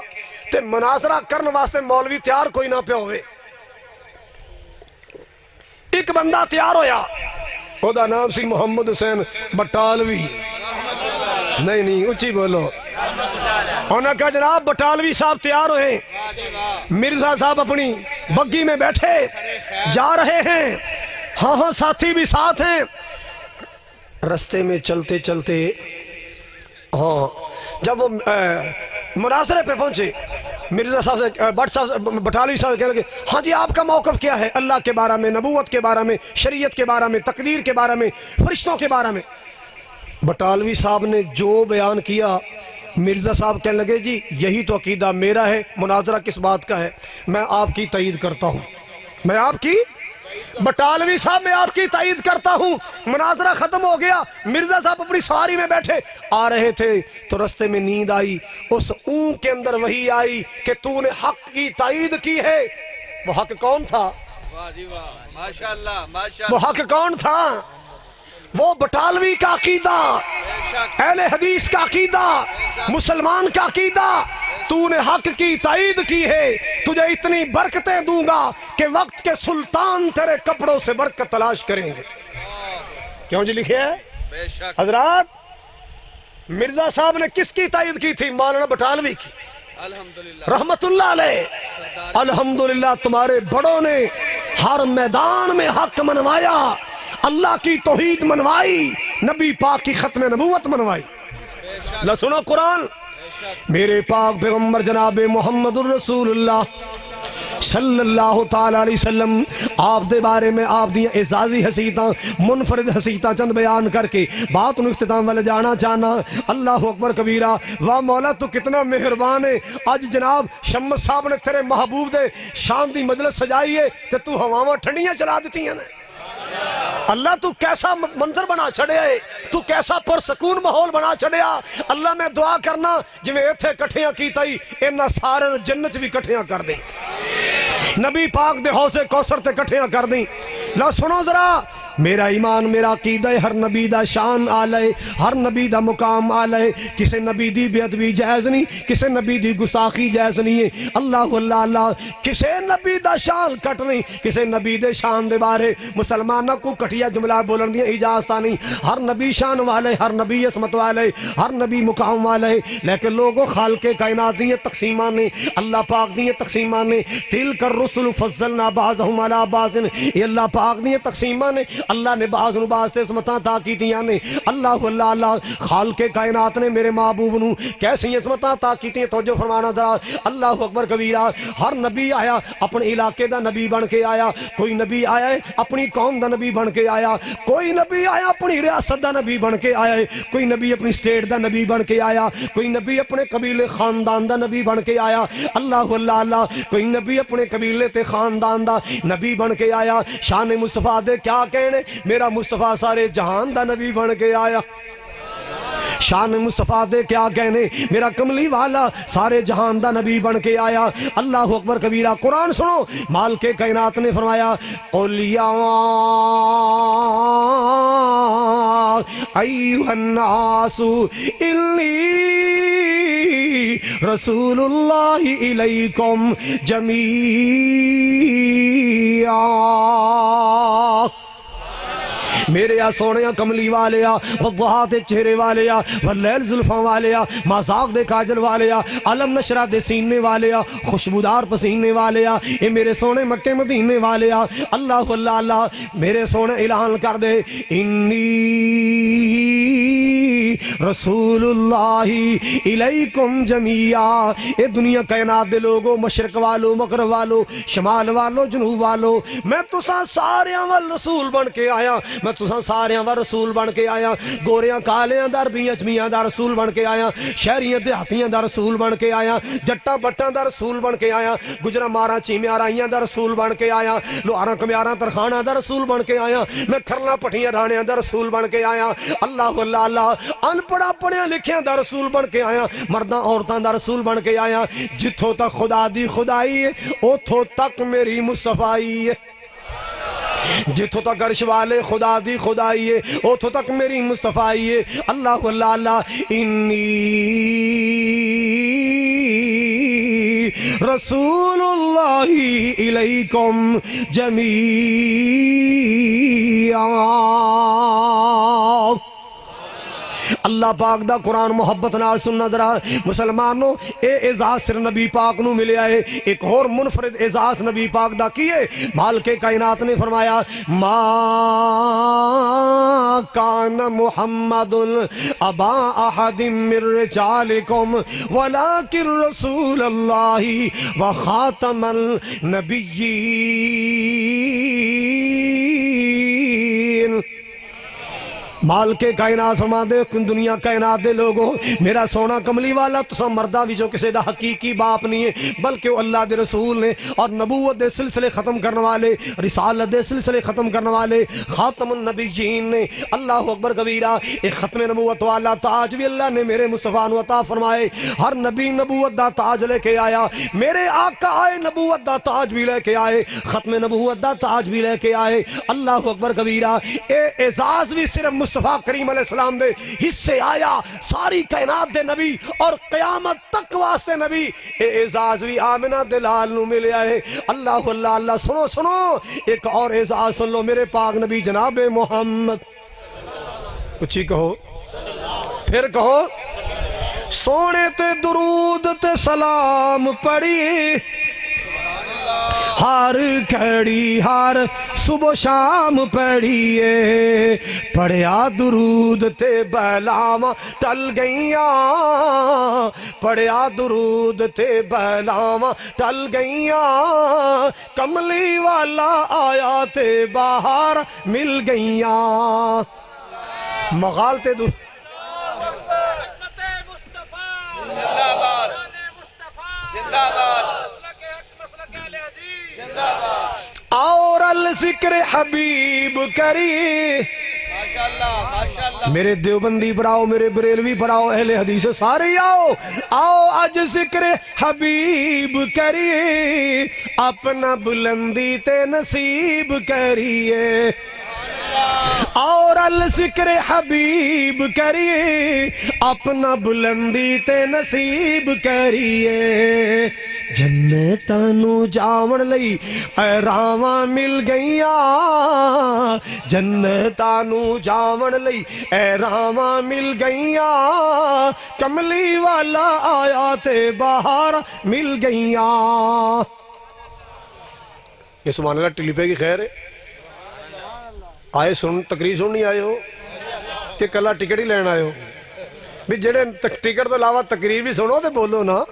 تے مناظرہ کرنے واسطے مولوی تیار کوئی نہ پہ ہوئے ایک بندہ تیار ہویا او دا نام سی محمد حسین بٹالوی نہیں اچھی بولو انہوں نے کہا جناب بٹالوی صاحب تیار ہوئے مرزا صاحب اپنی بگی میں بیٹھے جا رہے ہیں ہاں ساتھی بھی ساتھ ہیں رستے میں چلتے چلتے ہاں جب وہ مناظرے پہ پہنچے مرزا صاحب سے بٹ صاحب بٹالوی صاحب کہنے لگے ہاں جی آپ کا موقف کیا ہے اللہ کے بارے میں، نبوت کے بارے میں، شریعت کے بارے میں، تقدیر کے بارے میں، فرشتوں کے بارے میں؟ بٹالوی صاحب نے جو بیان کیا مرزا صاحب کہنے لگے جی یہی تو عقیدہ میرا ہے، مناظرہ کس بات کا ہے، میں آپ کی تائید کرتا ہوں، میں آپ کی بٹالوی صاحب میں آپ کی تائید کرتا ہوں۔ مناظرہ ختم ہو گیا، مرزا صاحب اپنی سواری میں بیٹھے آ رہے تھے تو رستے میں نیند آئی، اس اون کے اندر وہی آئی کہ تو نے حق کی تائید کی ہے۔ وہ حق کون تھا؟ واہ جی واہ، ماشاءاللہ وہ حق کون تھا؟ وہ بٹالوی کا عقیدہ، اہل حدیث کا عقیدہ، مسلمان کا عقیدہ، تو نے حق کی تائید کی ہے، تجھے اتنی برکتیں دوں گا کہ وقت کے سلطان تیرے کپڑوں سے برکت تلاش کریں گے۔ کیوں جی لکھے ہے بے شک حضرات؟ مرزا صاحب نے کس کی تائید کی تھی؟ مولانا بٹالوی کی الحمدللہ رحمت اللہ علیہ۔ الحمدللہ تمہارے بڑوں نے ہر میدان میں حق منوایا، اللہ کی توحید منوائی، نبی پاک کی ختم نبوت منوائی۔ لو سنو قرآن، میرے پاک پیغمبر جناب محمد الرسول اللہ صلی اللہ تعالی علیہ وسلم آپ دے بارے میں آپ دیاں اعزازی حسیتاں منفرد حسیتاں چند بیان کر کے بات ان اختتام والے جانا چاہنا۔ اللہ اکبر کبیرہ، واہ مولا تو کتنا مہربان ہے، آج جناب شمس صاحب نے تیرے محبوب دے شان دی مجلس سجائی ہے تے تو ہواواں ٹھنڈیاں چلا دیتی ہیں۔ اللہ تو کیسا منظر بنا چھڑے ہے، تو کیسا پرسکون ماحول بنا چھڑیا۔ اللہ میں دعا کرنا جو ایتھے کٹھیاں کیتا ہی انہاں سارے جنت بھی کٹھیاں کر دیں، نبی پاک دے حوض کوثر تے کٹھیاں کر دیں۔ لو سنو ذرا، میرا ایمان میرا عقیدہ ہے ہر نبی دا شان آلے، ہر نبی دا مقام آلے، کسے نبی دی بے ادبی جائز نہیں، کسے نبی دی گستاخی جائز نہیں ہے۔ اللہ اللہ اللہ، کسے نبی دا شان کٹ نہیں، کسے نبی دے شان دے بارے مسلمانہ کو کٹیا جملہ بولن دیا اجازت نہیں۔ ہر نبی شان والے، ہر نبی عصمت والے، ہر نبی مقام والے، لیکن لوگوں خالق کائنات دیئے تقسیمان نے، اللہ پاک دیئے تقسیمان نے، تلک الرسل فضلنا بعضهم علی بعض، یہ اللہ پاک دیئے تقسیمان نے، اللہ نے بعض نو بعض سے عصمتاں عطا کیتیاں نے۔ اللہ اللہ اللہ، خالق کائنات نے میرے محبوب نو کیسی عصمتاں عطا کیتیاں، توجہ فرمانا ذرا۔ اللہ اکبر کبیرہ، ہر نبی آیا اپنے علاقے دا نبی بن کے آیا، کوئی نبی آیا ہے اپنی قوم دا نبی بن کے آیا، کوئی نبی آیا اپنی ریاست دا نبی بن کے آیا ہے، کوئی نبی اپنی سٹیٹ دا نبی بن کے آیا، کوئی نبی اپنے قبیلے خاندان دا نبی بن کے آیا۔ اللہ اللہ اللہ، کوئی نبی اپنے قبیلے تے خاندان دا نبی بن کے آیا۔ شان مصطفیٰ دے کیا کہنے، میرا مصطفیٰ سارے جہان دا نبی بن کے آیا۔ شان مصطفیٰ دے کیا کہنے، میرا کملی والا سارے جہان دا نبی بن کے آیا۔ اللہ اکبر کبیرہ، قرآن سنو، مالک کائنات نے فرمایا قُلْ يَا أَيُّهَا النَّاسُ إِنِّي رسول اللہ الیکم جمیعا۔ میرے آ سونے کملی والے آ، وضحا دے چہرے والے آ، واللیل زلفاں والے آ، مازاق دے کاجل والے آ، علم نشرہ دے سینے والے آ، خوشبودار پسینے والے آ، اے میرے سونے مکے مدینے والے آ۔ اللہ اللہ اللہ، میرے سونے اعلان کر دے انی رسول اللہ الیکم جمیعا۔ اے دنیا کائنات دے لوگو، مشرق والو، مغرب والو، شمال والو، جنوب والو، میں تساں ساریاں وال رسول بن کے آیا، میں تساں ساریاں وال رسول بن کے آیا، گوریاں کالیاں دا عربیاں چمیاں دا رسول بن کے آیا، شہریاں دیہاتیاں دا رسول بن کے آیا، جٹاں بٹاں دا رسول بن کے آیا، گجراں ماراں چیمیاں رائیاں دا رسول بن کے آیا، لوہاراں کمیاراں ترخاناں دا رسول بن کے آیا، میں کھرلا پٹھیاں رانیاں دا رسول بن کے آیا۔ اللہ اللہ اللہ، ان پڑھا پڑھیا لکھیاں دا رسول بن کے آیا، مرداں عورتاں دا رسول بن کے آیا۔ جتھوں تک خدا دی خدائی ہے اوتھوں تک میری مصطفیٰ ہے، جتھوں تک عرش والے خدا دی خدائی ہے اوتھوں تک میری مصطفیٰ ہے۔ اللہ اللہ اللہ، انی رسول اللہ الیکم جمیعا۔ اللہ پاک دا قرآن محبت نال سننا ذرا مسلمانوں اے اعزاز صرف نبی پاک نو ملیا ہے ایک اور منفرد اعزاز نبی پاک دا کیے مالک کائنات نے فرمایا ما کان محمد ابا احد من رجالکم ولکن رسول اللہ وخاتم النبیین مال کے کائنات فرما دے دنیا کائنات دے لوگو میرا سونا کملی والا تسا مردہ بھی جو کسی دا حقیقی باپ نہیں ہے بلکہ وہ اللہ دے رسول نے اور نبوت دے سلسلے ختم کرنے والے رسالت دے سلسلے ختم کرنے والے خاتم النبیین نے اللہ اکبر کبیرہ ایک ختم نبوت والا تاج بھی اللہ نے میرے مصطفیٰ نو عطا فرمائے ہر نبی نبوت دا تاج لے کے آیا میرے آقا آئے نبوت دا تاج بھی لے کے آئے ختم نبوت دا تاج بھی لے کے آئے اللہ اکبر کبیرہ اے اعزاز بھی صرف مصطفیٰ کریم علیہ السلام دے حصے آیا ساری کائنات دے نبی اور قیامت تک واسطے نبی اے اعزاز بھی آمنہ دلال نو ملیا ہے اللہ اللہ اللہ سنو سنو ایک اور اعزاز سن لو میرے پاک نبی جناب محمد اچھی کہو پھر کہو سونے تے درود تے سلام پڑھی ہر کھڑی ہر صبح شام پڑھیے پڑھیا درود تے بلاواں ٹل گئیاں پڑھیا درود تے بلاواں ٹل گئیاں کملی والا آیا تے باہر مل گئیاں مغال تے درود زندہ باد زندہ باد اور الذکر حبیب کری میرے دیوبندی پڑھاؤ میرے بریلوی پڑھاؤ اہل حدیث سارے آؤ آؤ آج ذکر حبیب کری اپنا بلندی تے نصیب کریے اور الذکر حبیب کریے اپنا بلندی تے نصیب کریے جنتانو جاون لئی راواں مل گئیاں جنتانو جاون لئی راواں مل گئیاں کملی والا آیا تے باہر مل گئیاں یہ سبحان اللہ ٹلی پہ کی خیر ہے آئے سن تقریر سن نہیں آئے ہو کہ کلا ٹکٹ ہی لین آئے ہو بھی جڑے ٹکٹ تو علاوہ تقریر بھی سنو تے بولو نا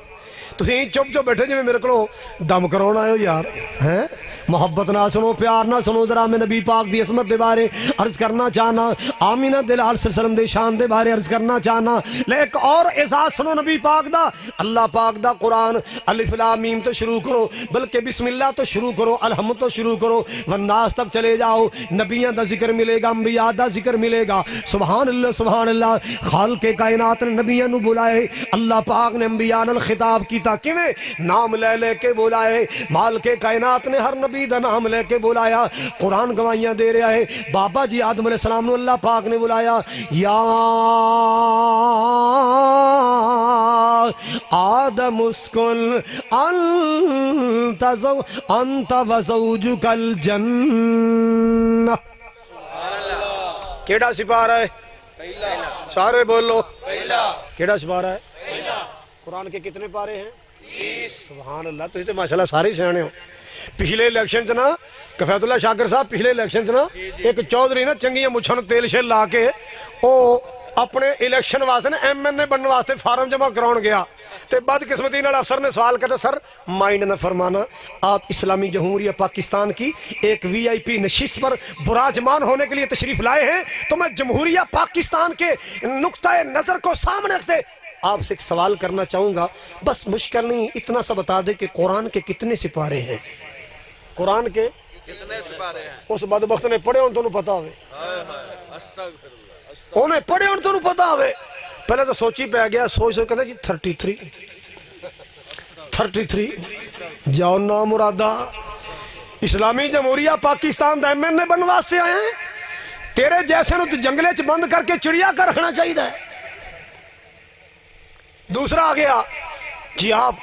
تسی چپ چپ بیٹھے جو میرے کو دم کراؤن آئے ہو یار ہیں محبت نہ سنو پیار نہ سنو ذرا میں نبی پاک دی عظمت دے بارے عرض کرنا چاہنا آمینہ دلال صلی اللہ علیہ وسلم دے شان دے بارے عرض کرنا چاہنا لیک اور اعزاز سنو نبی پاک دا اللہ پاک دا قرآن الف لام میم تو شروع کرو بلکہ بسم اللہ تو شروع کرو الحمد تو شروع کرو والناس تک چلے جاؤ نبیان دا ذکر ملے گا انبیاء دا ذکر ملے گا سبحان اللہ خالق کائنات نے نبیان نو بلائے اللہ پاک نے انبیاء نال خطاب کیتا کیویں نام لے لے کے بلائے مالک کائنات نے ہر نبی دا نام لے کے بلایا قرآن گواہیاں دے رہا ہے بابا جی آدم علیہ السلام نے اللہ پاک نے بلایا یا آدم اسکن انت وزوجک الجنہ کیڑا سپارہ ہے سارے بولو کیڑا سپارہ ہے قرآن کے کتنے پارے ہیں سبحان اللہ تو اسے ماشاءاللہ سارے سیانے ہو پچھلے الیکشن چنا کفیت اللہ شاکر صاحب پچھلے الیکشن چنا ایک چودھری نا چنگیاں مچھن تیل شیل لا کے او اپنے الیکشن واسطے نے ایم این اے بننے واسطے فارم جمع کراؤن گیا تے بد قسمتی نال افسر نے سوال کرتا سر مائنڈ نہ فرمانا آپ اسلامی جمہوریہ پاکستان کی ایک وی آئی پی نشست پر براجمان ہونے کے لیے تشریف لائے ہیں تو میں جمہوریہ پاکستان کے نقطۂ نظر کو سامنے رکھتے آپ سے ایک سوال کرنا چاہوں گا بس مشکل نہیں اتنا سا بتا دے کہ قرآن کے کتنے سپارے ہیں قرآن کے کتنے سپارے ہیں اس بدبخت نے پڑھے ان تو پتا ہوئے انہیں پڑھے ان تو پتا ہوئے پہلے تو سوچی پہ گیا سوچ سوچ کہتا جی 33 جاؤ نا مرادہ اسلامی جمہوریہ پاکستان دا ایم این اے بن واسطے آئے ہیں تیرے جیسے نو جنگلے چ بند کر کے چڑیا کر رکھنا چاہیے دوسرا آ گیا جی آپ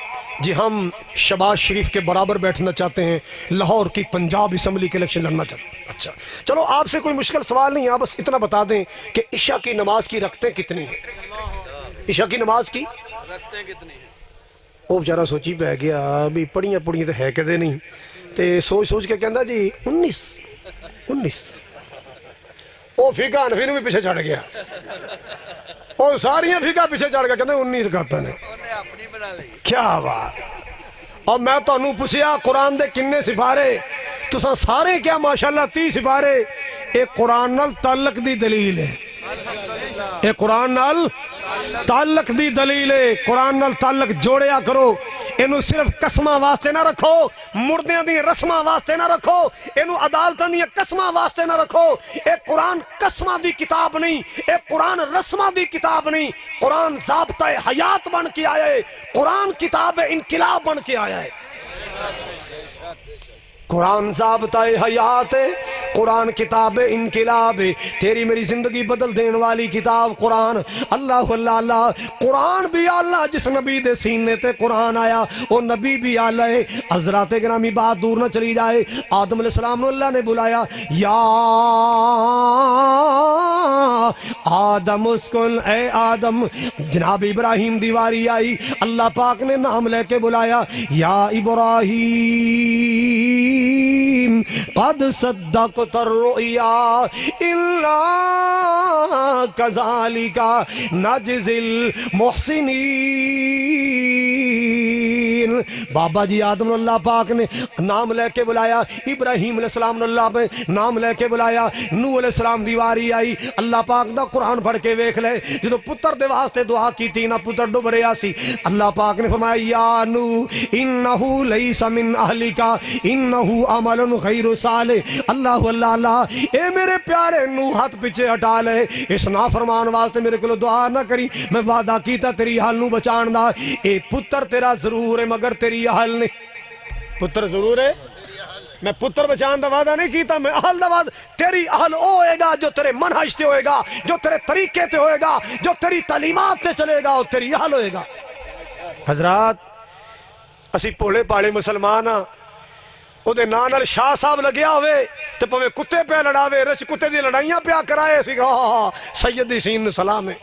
جی ہم شہباز شریف کے برابر بیٹھنا چاہتے ہیں، لاہور کی پنجاب اسمبلی کے الیکشن لڑنا چاہتے ہیں۔ اچھا چلو آپ سے کوئی مشکل سوال نہیں، آپ بس اتنا بتا دیں کہ عشاء کی نماز کی رکعتیں کتنی ہیں؟ عشاء کی نماز کی رکھتے کتنی ہیں؟ وہ بیچارہ سوچی پہ گیا بھی پڑھیاں تو ہے کدے نہیں، تے سوچ سوچ کے کہندا جی 19 وہ فقہ حنفی نوں بھی پیچھے چھڑ گیا، وہ ساریاں فقہ پیچھے چھڑ گیا، کہندے 19 رکعتاں نے۔ کیا بات! اور میں تانوں پوچھیا قرآن دے کنے سپارے؟ تساں سارے کیا ماشاءاللہ 30 سپارے۔ ایک قرآن نال تعلق دی دلیل ہے، ایک قرآن نال تعلق دی دلیل ہے۔ قرآن نال تعلق جوڑیا کرو، اینو صرف قسماں واسطے نہ رکھو، مردیاں دی رسماں واسطے نہ رکھو، اینو عدالتاں دی قسماں واسطے نہ رکھو۔ اے قرآن قسماں دی کتاب نہیں، اے قرآن رسماں دی کتاب نہیں، قرآن ضابطہ حیات بن کے آیا ہے، قرآن کتاب انقلاب بن کے آیا ہے۔ قرآن ضابطہ حیات ہے، قرآن کتاب انقلاب ہے، تیری میری زندگی بدل دین والی کتاب قرآن۔ اللہ اللہ اللہ، قرآن بھی اللہ، جس نبی دے سینے تے قرآن آیا وہ نبی بھی اللہ ہے۔ حضرات گرامی بات دور نہ چلی جائے، آدم علیہ السلام نے اللہ نے بلایا، یا آدم اسکن، اے آدم۔ جناب ابراہیم دیواری آئی، اللہ پاک نے نام لے کے بلایا، یا ابراہیم قد صدقت الرؤیا الا كذلك نجزي المحسنین۔ بابا جی آدم اللہ پاک نے نام لے کے بلایا، ابراہیم علیہ السلام نے اللہ پہ نام لے کے بلایا، نوح علیہ السلام دیواری آئی، اللہ پاک دا قرآن پڑھ کے ویکھ لے، جدو پتر دے واسطے دعا کی تھی نہ پتر ڈوب رہا سی، اللہ پاک نے فرمایا، یا نوح انہو لیس من اہلک انہو عمل غیر صالح۔ اللہ اللہ اللہ، اے میرے پیارے نوح ہاتھ پیچھے ہٹا لے، اس نافرمان واسطے میرے کو دعا نہ کری، میں وعدہ کیتا تیری حال نو بچان دا، اے پتر تیرا ضرور ہے مگر تیری اہل نہیں۔ پتر ضرور ہے، میں پتر بچان دا وعدہ نہیں کیتا، میں اہل دا وعدہ، تیری اہل او ہوئے گا جو تیرے منہج تے ہوئے گا، جو تیرے طریقے تے ہوئے گا، جو تیری تعلیمات تے چلے گا، وہ تیری اہل ہوئے گا۔ حضرات اسی پوڑے پاڑے مسلمان ہاں، او دے نانال شاہ صاحب لگیا ہوئے تے پوے کتے پہ لڑاوے، رچ کتے دی لڑائیاں پہ کرائے سی گا، سیدی سین نو سلام ہے،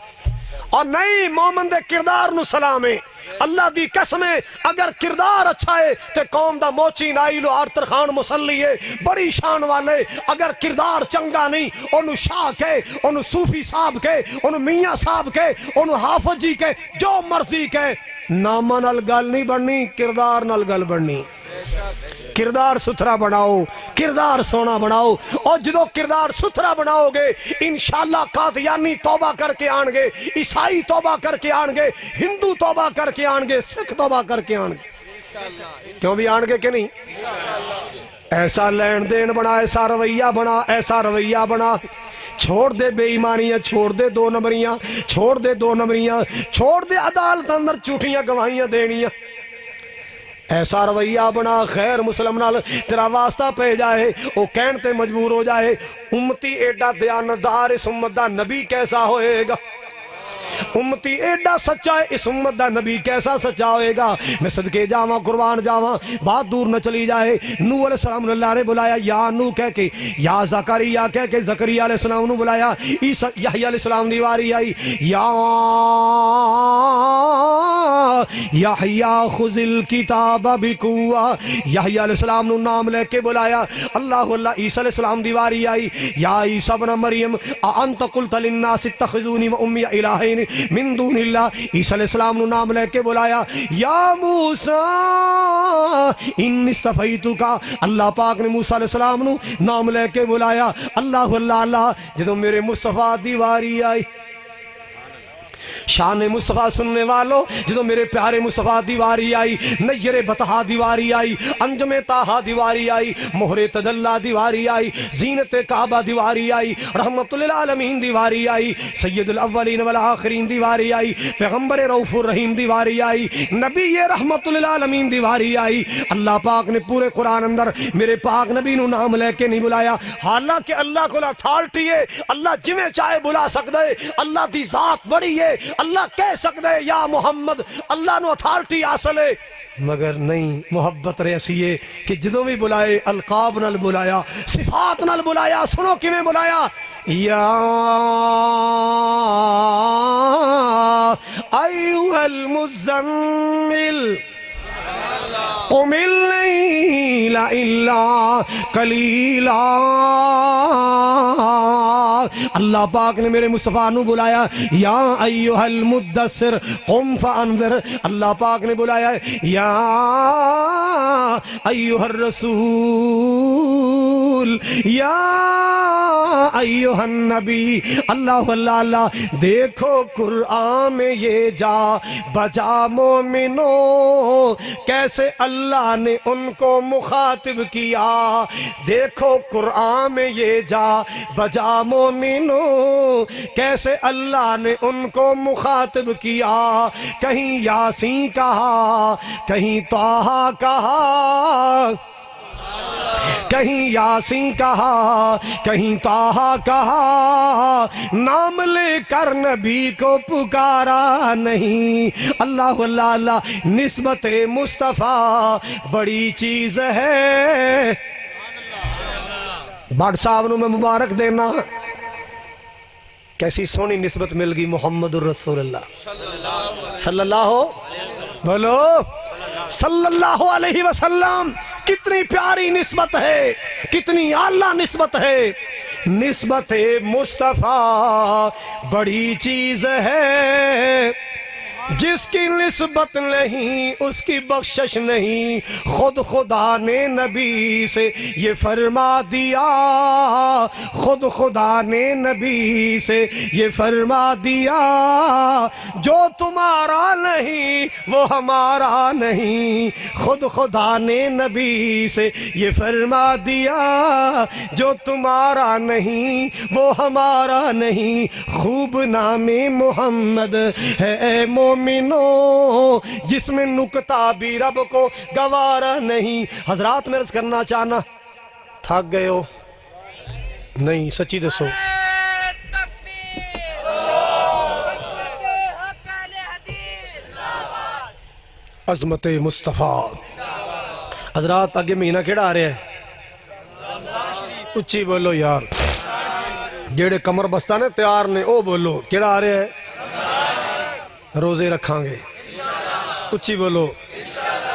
اور نہیں مومن دے کردار نو سلام ہے۔ اللہ دی قسم ہے، اگر کردار اچھا ہے تے قوم دا موچی نائلو آرتر خان مسلی ہے، بڑی شان والے۔ اگر کردار چنگا نہیں، انہوں شاہ کے، انہوں صوفی صاحب کے، انہوں میاں صاحب کے، انہوں حافظ جی کے، جو مرضی کے، نامہ نال گل نہیں بڑھنی، کردار نال گل بڑھنی۔ کردار ستھرا بناؤ، کردار سونا بناؤ، اور جدو کردار ستھرا بناؤ گے انشاءاللہ قادیانی توبہ کر کے آن گے، عیسائی توبہ کر کے آن گے، ہندو توبہ کر کے آن گے، سکھ توبہ کر کے آن گے۔ کیوں بھی آن گے کہ نہیں؟ ایسا لین دین بنا، ایسا رویہ بنا، ایسا رویہ بنا، چھوڑ دے بے ایمانیاں، چھوڑ دے دو نمبریاں، چھوڑ دے دو نمبریاں، چھوڑ دے عدالت اندر جھوٹیاں گواہیاں دینیاں، ایسا رویہ بنا خیر مسلم نال تیرا واسطہ پہ جائے، وہ کہن تے مجبور ہو جائے، امتی ایڈا دیانتدار اس امت دا نبی کیسا ہوئے گا، امتی ایڈا سچا ہے اس امت دا نبی کیسا سچا ہوئے گا۔ میں صدقے جاواں قربان جاواں، بات دور نہ چلی جائے، نوح علیہ السلام اللہ نے بلایا، یا نوح کہہ کے، یا زکریا کہہ کے زکریا علیہ السلام نے بلایا، یحییٰ علیہ السلام دیواری آئی، یا یحییٰ خذ الکتاب بقوہ، یحییٰ علیہ السلام نے نام لے کے بلایا، اللہ اللہ، عیسیٰ علیہ السلام دیواری آئی، یا عیسیٰ ابن مریم اانت قلت للناس اتخذونی و امی الہین من دون اللہ، عیسیٰ علیہ السلام نے نام لے کے بلایا، یا موسیٰ انی اصطفیتک، اللہ پاک نے موسیٰ علیہ السلام نے نام لے کے بلایا، اللہ اللہ اللہ، جدو میرے مصطفیٰ دیواری آئی، شان مصطفیٰ سننے والوں، جدو میرے پیارے مصطفیٰ دیواری آئی، نیر بطحا دیواری آئی، انجم طاہا دیواری آئی، مہر تجلی دیواری آئی، زینت کعبہ دیواری آئی، رحمت للعالمین دیواری آئی، سید الاولین والآخرین دیواری آئی، پیغمبر رؤوف الرحیم دیواری آئی، نبی رحمت للعالمین دیواری آئی۔ اللہ پاک نے پورے قرآن اندر میرے پاک نبی نو نام لے کے نہیں بلایا، حالانکہ اللہ کو اتھارٹی ہے، اللہ جویں چاہے بلا سکتا ہے، اللہ دی ذات بڑی ہے، اللہ کہہ سکتا ہے یا محمد، اللہ نو اتھارٹی حاصل ہے، مگر نہیں محبت ریسی ہے کہ جدوں بھی بلائے القاب نال بلایا صفات نال بلایا سنو کیویں بلایا یا ایھا المزمل قم اللیل الا قلیلا اللہ پاک نے میرے مصطفیٰ نو بلایا یا ایھا المدثر قم فانذر اللہ پاک نے بلایا یا ایھا الرسول یا ایھا النبی اللہ اللہ اللہ دیکھو قرآن میں یہ جا بجا مومنوں کیسے اللہ نے ان کو مخاطب کیا دیکھو قرآن میں یہ جا بجا مومنوں کیسے اللہ نے ان کو مخاطب کیا کہیں یاسین کہا کہیں طٰہٰ کہا کہیں یاسین کہا کہیں طٰہٰ کہا نام لے کر نبی کو پکارا نہیں اللہ اللہ اللہ نسبت مصطفیٰ بڑی چیز ہے بٹ صاحب نو میں مبارک دینا کیسی سونی نسبت مل گئی محمد الرسول اللہ صلی اللہ بولو صلی اللہ علیہ وسلم کتنی پیاری نسبت ہے کتنی اعلیٰ نسبت ہے نسبت مصطفیٰ بڑی چیز ہے جس کی نسبت نہیں اس کی بخشش نہیں خود خدا نے نبی سے یہ فرما دیا خود خدا نے نبی سے یہ فرما دیا جو تمہارا نہیں وہ ہمارا نہیں خود خدا نے نبی سے یہ فرما دیا جو تمہارا نہیں وہ ہمارا نہیں خوب نام محمد ہے مومنوں جس میں نکتہ بھی رب کو گوارا نہیں حضرات میں عرض کرنا چاہنا تھک گئے ہو نہیں سچی دسو عظمت مصطفیٰ حضرات آگے مہینہ کیڑا آ رہا ہے اچھی بولو یار جیڑے کمر بستہ نے تیار نے او بولو کیڑا آ رہا ہے روزے رکھاں گے اچھی بولو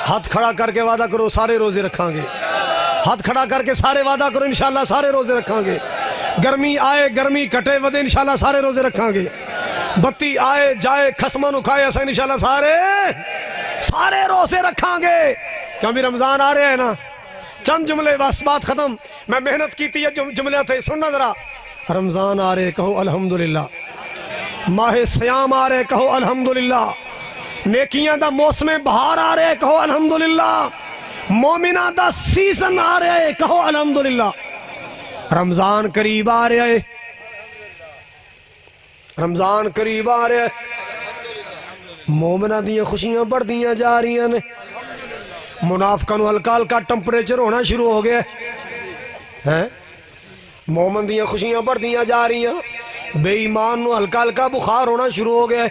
ہاتھ کھڑا کر کے وعدہ کرو سارے روزے رکھاں گے ہاتھ کھڑا کر کے سارے وعدہ کرو انشاءاللہ سارے روزے رکھاں گے گرمی آئے گرمی کٹے ودے انشاءاللہ سارے روزے رکھاں گے بتی آئے جائے خسمن اکھائے ایسا انشاءاللہ سارے روزے رکھاں گے کیوں بھی رمضان آ رہے ہیں نا چند جملے بس بات ختم میں محنت کی تھی جملے تھے سننا ذرا رمضان آ رہے کہو الحمدللہ ماہ سیام آ رہے کہو الحمدللہ نیکیاں دا موسم بہار آ رہے کہو الحمدللہ مومنہ دا سیزن آ رہے کہو الحمدللہ رمضان قریب آ رہے رمضان قریب آ رہے مومنہ دیاں خوشیاں بڑھ دیاں جا رہی ہیں منافقہ نو ہلکا ہلکا ٹمپریچر ہونا شروع ہو گیا ہے مومن دیاں خوشیاں بڑھ دیاں جا رہی ہیں بے ایمان نو ہلکا ہلکا بخار ہونا شروع ہو گیا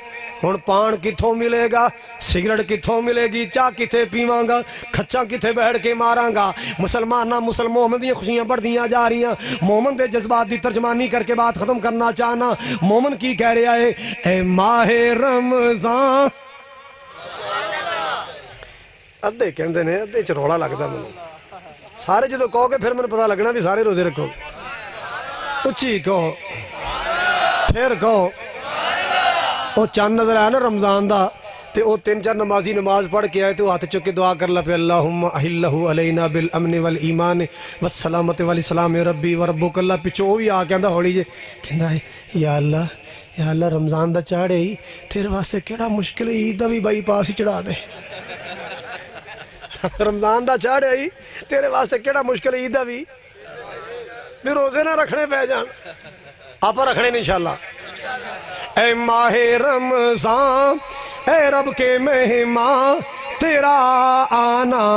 ہن پان کتھوں ملے گا سگریٹ کتھوں ملے گی چاہ کتھے پیواں گا کھچاں کتھے بیٹھ کے ماراں گا مسلمانہ مومن دیاں خوشیاں بڑھ دیاں جا رہی ہیں مومن دے جذبات دی ترجمانی کر کے بات ختم کرنا چاہنا مومن کی کہہ رہا ہے اے ماہ رمضان ادھے کہندے نے ادھے چ رولا لگدا مینوں سارے جدوں کہو گے پھر مینوں پتہ لگنا بھی سارے روزے رکھو اچھی کہو پھر کہو او چاند نظر آیا نا رمضان دا تے او 3-4 نمازی نماز پڑھ کے آئے تو ہاتھ چک کے دعا کر لا پہ اللہم احلہ علینا بالامن والایمان والسلامت والسلام ربی وربک اللہ پچھو بھی آ کے آندہ ہوڑی جے کہندہ ہے یا اللہ رمضان دا چاڑے ہی تیرے واسطے کیڑا مشکل ہے عید دا بھی بائی پاس ہی چڑھا دے رمضان دا چاڑے ہی تیرے واسطے کیڑا مشکل عید دا بھی روزے نہ رکھنے پہ جان آپ رکھنے انشاءاللہ اے ماہ رمضان اے رب کے مہمان تیرا آنا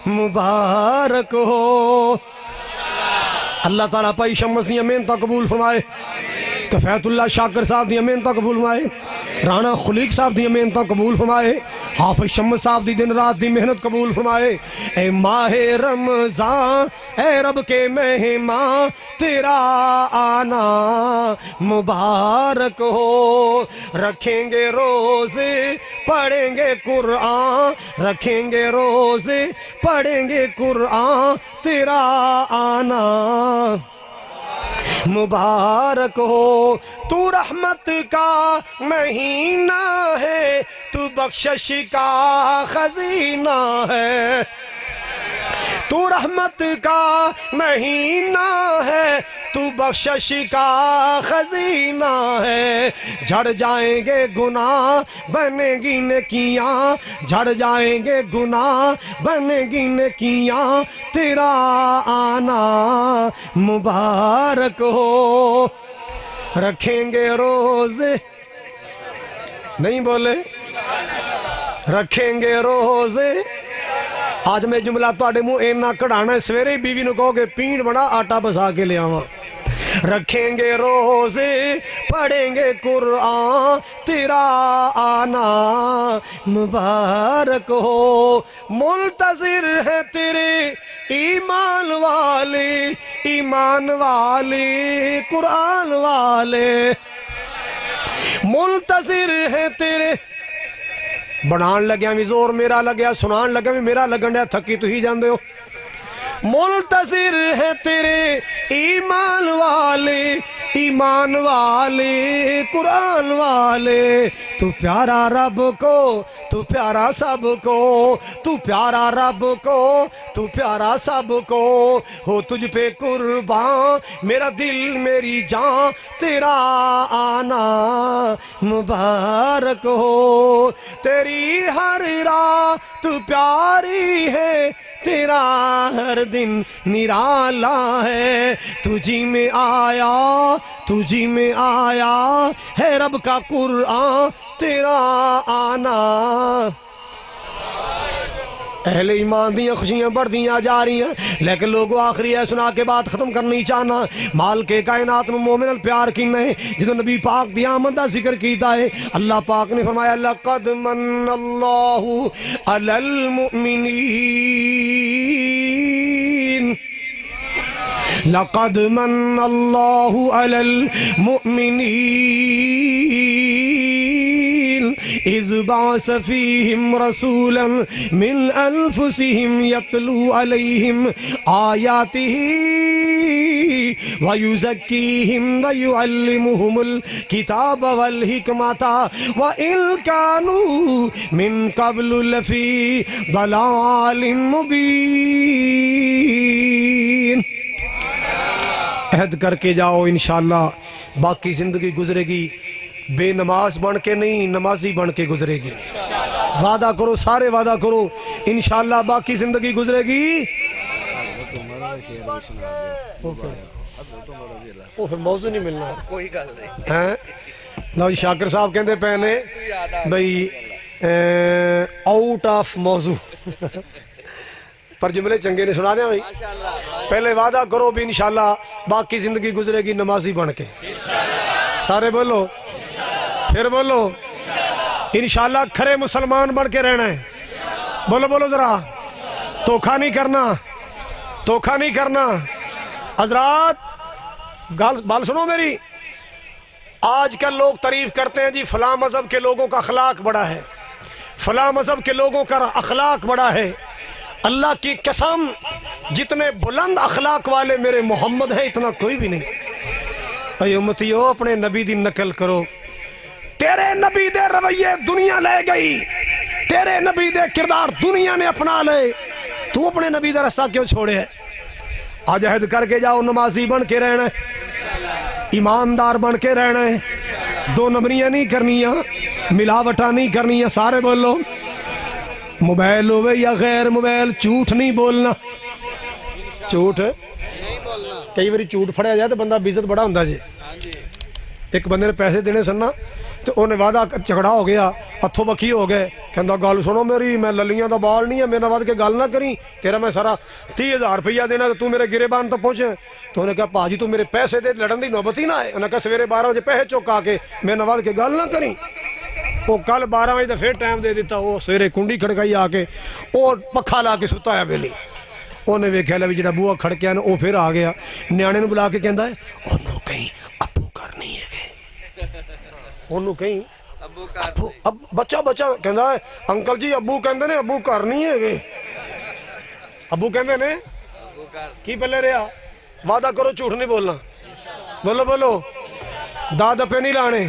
مبارک ہو اللہ تعالیٰ پائی شمس دیاں محنتاں قبول فرمائے کفایت اللہ شاکر صاحب دی محنتاں قبول فرمائے، رانا خلیق صاحب دی محنتاں قبول فرمائے، حافظ شمس صاحب دی دن رات دی محنت قبول فرمائے۔ اے ماہ رمضان اے رب کے مہمان تیرا آنا مبارک ہو، رکھیں گے روزے پڑھیں گے قرآن، رکھیں گے روزے پڑھیں گے قرآن تیرا آنا مبارک ہو۔ تو رحمت کا مہینہ ہے، تو بخشش کا خزینہ ہے، تو رحمت کا مہینہ ہے، تو بخشش کا خزینہ ہے۔ جھڑ جائیں گے گناہ بنے گی نیکیاں، جھڑ جائیں گے گناہ بنے گی نیکیاں تیرا آنا مبارک ہو، رکھیں گے روزے نہیں بولے رکھیں گے روزے۔ آج میں جملہ تواڈے منہ اینا کڑھانا ہے، سویرے ہی بیوی نو کہو کہ پینڈ بنا آٹا بسا کے لے آواں۔ رکھیں گے روزے پڑھیں گے قرآن تیرا آنا مبارک ہو۔ منتظر ہے تیرے ایمان والے، ایمان والے قرآن والے، منتظر ہے تیرے۔ بنان لگیا بھی زور میرا لگیا، سنان لگیا بھی میرا لگن دیا، تھکی تو ہی جاندے ہو۔ منتظر ہے تیرے ایمان والے، ایمان والے قرآن والے۔ تو پیارا رب کو، تو پیارا سب کو، تو پیارا رب کو، تو پیارا سب کو، ہو تجھ پہ قربان میرا دل میری جان تیرا آنا مبارک ہو۔ تیری ہر رات پیاری ہے، تیرا ہر دن نرالا ہے، تجھی میں آیا، تجھی میں آیا ہے رب کا قرآن تیرا آنا۔ اہل ایمان دیاں خوشیاں بڑھدیاں جا رہی ہیں، لیکن لوگوں آخری ہے سنا کے بات ختم کرنی چاہنا۔ مال کے کائنات نو مومن پیار کینا ہے، جدو نبی پاک دی آمد دا ذکر کیتا ہے، اللہ پاک نے فرمایا لَقَدْ مَنَّ اللَّهُ عَلَى الْمُؤْمِنِينَ، لَقَدْ مَنَّ اللَّهُ عَلَى الْمُؤْمِنِينَ اِذْ بَعَثَ فِيهِمْ رَسُولًا مِنْ أَنفُسِهِمْ يَتْلُو عَلَيْهِمْ آيَاتِهِ وَيُزَكِّيهِمْ وَيُعَلِّمُهُمُ الْكِتَابَ وَالْحِكْمَةَ وَإِنْ كَانُوا مِنْ قَبْلُ لَفِي ضَلَالٍ مُبِينٍ۔ عہد کر کے جاؤ انشاءاللہ باقی زندگی گزرے گی بے نماز بن کے نہیں، نمازی بن کے گزرے گی۔ وعدہ کرو، سارے وعدہ کرو، انشاءاللہ باقی زندگی گزرے گی۔ وہ پھر موضوع نہیں ملنا، کوئی گل نہیں۔ نو شاکر صاحب کہندے پے نے بھئی آؤٹ آف موضوع، پر جملے چنگے نے سنا دیا بھائی۔ پہلے وعدہ کرو بھی انشاءاللہ باقی زندگی گزرے گی نمازی بن کے، سارے بولو، پھر بولو انشاءاللہ کھرے مسلمان بن کے رہنا ہے۔ بولو بولو ذرا، دھوکہ نہیں کرنا، دھوکہ نہیں کرنا۔ حضرات بال سنو میری، آج کل لوگ تعریف کرتے ہیں جی فلاں مذہب کے لوگوں کا اخلاق بڑا ہے، فلاں مذہب کے لوگوں کا اخلاق بڑا ہے۔ اللہ کی قسم جتنے بلند اخلاق والے میرے محمد ہیں اتنا کوئی بھی نہیں۔ اے امتیو اپنے نبی دی نقل کرو، تیرے نبی دے رویے دنیا لے گئی، تیرے نبی دے کردار دنیا نے اپنا لے، تو اپنے نبی دا رستہ کیوں چھوڑے ہے؟ آج عہد کر کے جاؤ نمازی بن کے رہنا ہے، ایماندار بن کے رہنا ہے، دو نمبریاں نہیں کرنیاں، ملاوٹاں نہیں کرنیاں، سارے بولو۔ موبائل ہوئے یا غیر موبائل جھوٹ نہیں بولنا، جھوٹ کئی باری جھوٹ پھڑیا جائے تو بندہ بے عزت بڑا ہوتا جی۔ ایک بندے نے پیسے دینے سننا تو انہیں وعدہ جھگڑا ہو گیا، ہتھوں بکھی ہو گئے، کہندا گل سنو میری، میں للیاں دا بال نہیں ہے، میرے ود کے گل نہ کری، تیرا میں سارا 30,000 روپیہ دینا تو میرے گریبان تک پہنچے۔ تو انہیں کہا پاجی تو میرے پیسے دے، لڑن دی نوبت ہی نہ ہے۔ انہیں کہا سویرے 12 بجے پیسے چکا کے میرے ود کے گل نہ کری۔ وہ کل 12 بجے پھر ٹائم دے دیتا، وہ سویرے کنڈی کھڑکائی آ کے اور پکھا لا کے ستا ہے بیلی۔ انہیں ویکھیا لے جڑا بوہا کھڑکیا نا وہ پھر آ گیا، نیانے نوں بلا کے کہندا ہے انہوں کہیں ابو گھر نہیں ہے گے، انہوں کہیں ابو بچہ کہندا ہے انکل جی ابو کہندے نے ابو گھر نہیں ہے گے، ابو کہندے نے کی پلے رہا، وعدہ کرو جھوٹ نہیں بولنا، بولو بولو، داد پہ نہیں لانے،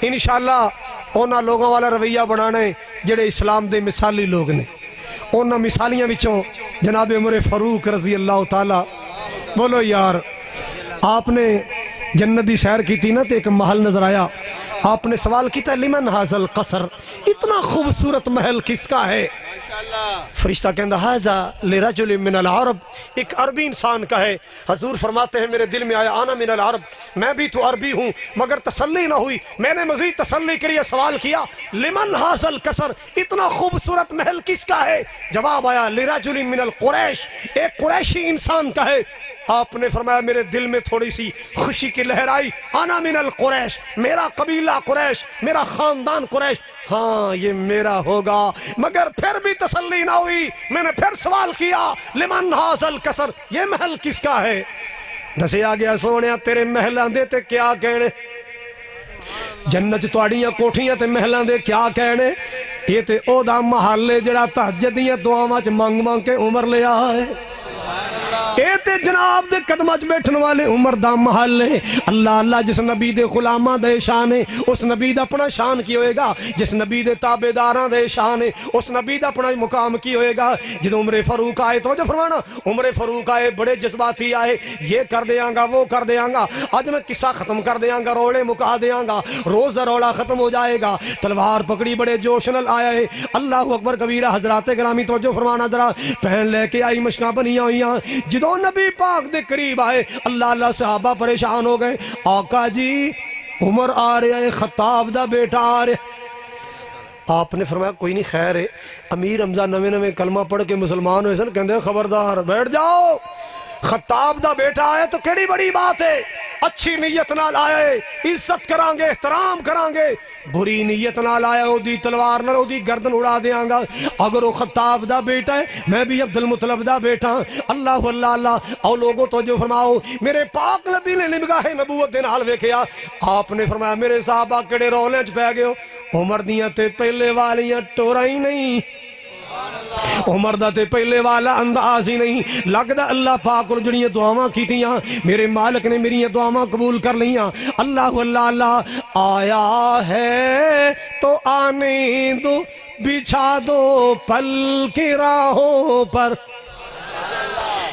انشاءاللہ اونا لوگوں والا رویہ بنانے جڑے اسلام دے مثالی لوگ نے۔ اونا مثالیاں وچوں جناب عمر فاروق رضی اللہ تعالی، بولو یار، آپ نے جنت دی سیر کی تھی نا تے ایک محل نظر آیا، آپ نے سوال کیتا لمن ھذا القصر، اتنا خوبصورت محل کس کا ہے؟ فرشتہ کہندہ ھذا لرجل من العرب، ایک عربی انسان کا ہے۔ حضور فرماتے ہیں میرے دل میں آیا انا من العرب، میں بھی تو عربی ہوں، مگر تسلی نہ ہوئی، میں نے مزید تسلی کے لیے سوال کیا لمن ھذا القصر، اتنا خوبصورت محل کس کا ہے؟ جواب آیا لرجل من القریش، ایک قریشی انسان کا ہے۔ آپ نے فرمایا میرے دل میں تھوڑی سی خوشی کی لہر آئی، انا من القریش، میرا قبیلہ قریش، میرا خاندان قریش، ہاں یہ میرا ہوگا، مگر پھر بھی تسلی نہ ہوئی، میں نے پھر سوال کیا لمن ھذا القصر، یہ محل کس کا ہے؟ دسیا گیا سونیا تیرے محلاں دے تے کیا کہنے، جنت تواڈیاں کوٹھیاں تے محلاں دے کیا کہنے، یہ تے او دا محل ہے جڑا تہجد دیاں دعاواں وچ منگ منگ کے عمر لیا ہے، اے تے جناب دے قدمہ چ بیٹھن والے عمر دا محل ہے۔ اللہ اللہ جس نبی دے غلاماں دے شان ہے اس نبی دا اپنا شان کی ہوئے گا، جس نبی دے تابعداراں دے شان ہے اس نبی دا اپنا مقام کی ہوئے گا۔ جدو عمر فاروق آئے تو جو فرمانا عمر فاروق آئے بڑے جذباتی آئے، یہ کر دیاں گا وہ کر دیاں گا، آج میں قصہ ختم کر دیاں گا، روڑے مکا دیاں گا، روز روڑا ختم ہو جائے گا، تلوار پکڑی بڑے جوش نال آیا ہے۔ اللہ اکبر کبیرہ، حضرات گرامی توجہ فرمانا ذرا، پہن لے کے آئی مشکاں بنیاں ہوئیاں، جدو نبی پاک دے قریب آئے اللہ اللہ صحابہ پریشان ہو گئے، آقا جی عمر آ رہا ہے، خطاب دا بیٹا آ رہا۔ آپ نے فرمایا کوئی نہیں خیر ہے، امیر حمزہ نویں نویں کلمہ پڑھ کے مسلمان ہوئے سن، کہندے خبردار بیٹھ جاؤ، خطاب دا بیٹا آئے تو کیڑی بڑی بات ہے، اچھی نیت نال آئے عزت کران گے احترام کران گے، بری نیت نال آیا او دی تلوار نال او دی گردن اڑا دیاں گا۔ اگر وہ خطاب دا بیٹا ہے میں بھی عبد المطلب دا بیٹا، اللہ اللہ اللہ، او لوگوں تو جو فرماؤ میرے پاک نبی نے نگاہ نبوت دے نال ویکھیا، آپ نے فرمایا میرے صحابہ کڑے رولے چ پے گئے، عمر دیاں تے پہلے والیاں ٹوراں ہی نہیں، عمر دا تے پہلے والا انداز ہی نہیں، لگدا اللہ پاک کو جڑیاں دعاواں کیتیاں میرے مالک نے میری دعاواں قبول کر لیاں۔ اللہ اللہ اللہ، آیا ہے تو آنے دو، بچھا دو پل کی راہوں پر،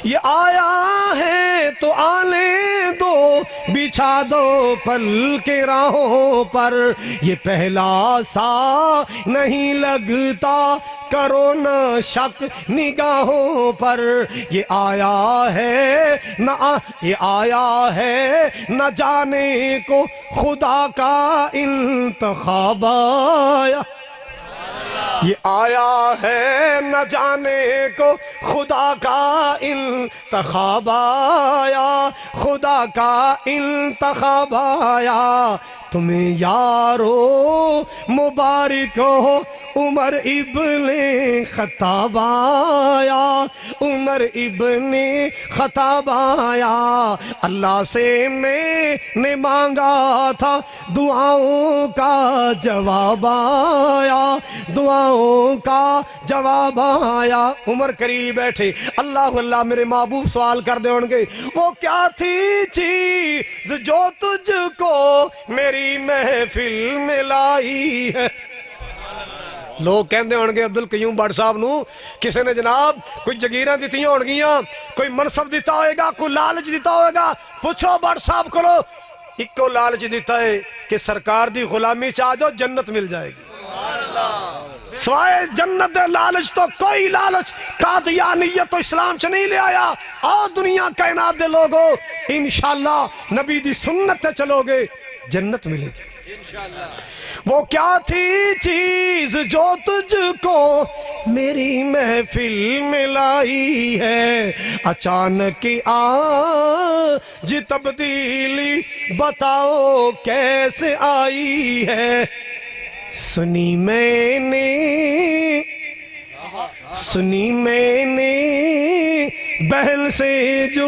یہ آیا ہے تو آنے دو، بچھا دو پل کے راہوں پر، یہ پہلا سا نہیں لگتا کرو نہ شک نگاہوں پر، یہ آیا ہے نہ جانے کو خدا کا انتخاب آیا، یہ آیا ہے نہ جانے کو خدا کا انتخاب آیا، خدا کا انتخاب آیا، تمہیں یارو مبارک ہو عمر ابن خطاب آیا، عمر ابن خطاب آیا، اللہ سے میں نے مانگا تھا دعاؤں کا جواب آیا، دعاؤں کا جواب آیا۔ عمر قریب بیٹھے، اللہ اللہ میرے محبوب سوال کر دے ہونگے، وہ کیا تھی چیز جو تجھ کو میری محفل میں لائی ہے؟ لوگ کہندے ہونگے عبد القیوم بٹ صاحب نو کسی نے جناب کوئی جگیراں دیتی ہونگیاں، کوئی منصب دیتا ہوئے گا، کوئی لالچ دیتا ہوئے گا، پوچھو بٹ صاحب کو، ایک لالچ دیتا ہے کہ سرکار دی غلامی چاہ جو جنت مل جائے گی، سوائے جنت دے لالچ تو کوئی لالچ قادیانیت تو اسلام چ نہیں لے آیا۔ آؤ دنیا کائنات دے لوگو، انشاءاللہ نبی دی سنت تے چلو گے جنت ملے گی۔ وہ کیا تھی چیز جو تجھ کو میری محفل میں لائی ہے، اچانک آج تبدیلی بتاؤ کیسے آئی ہے۔ سنی میں نے بہن سے جو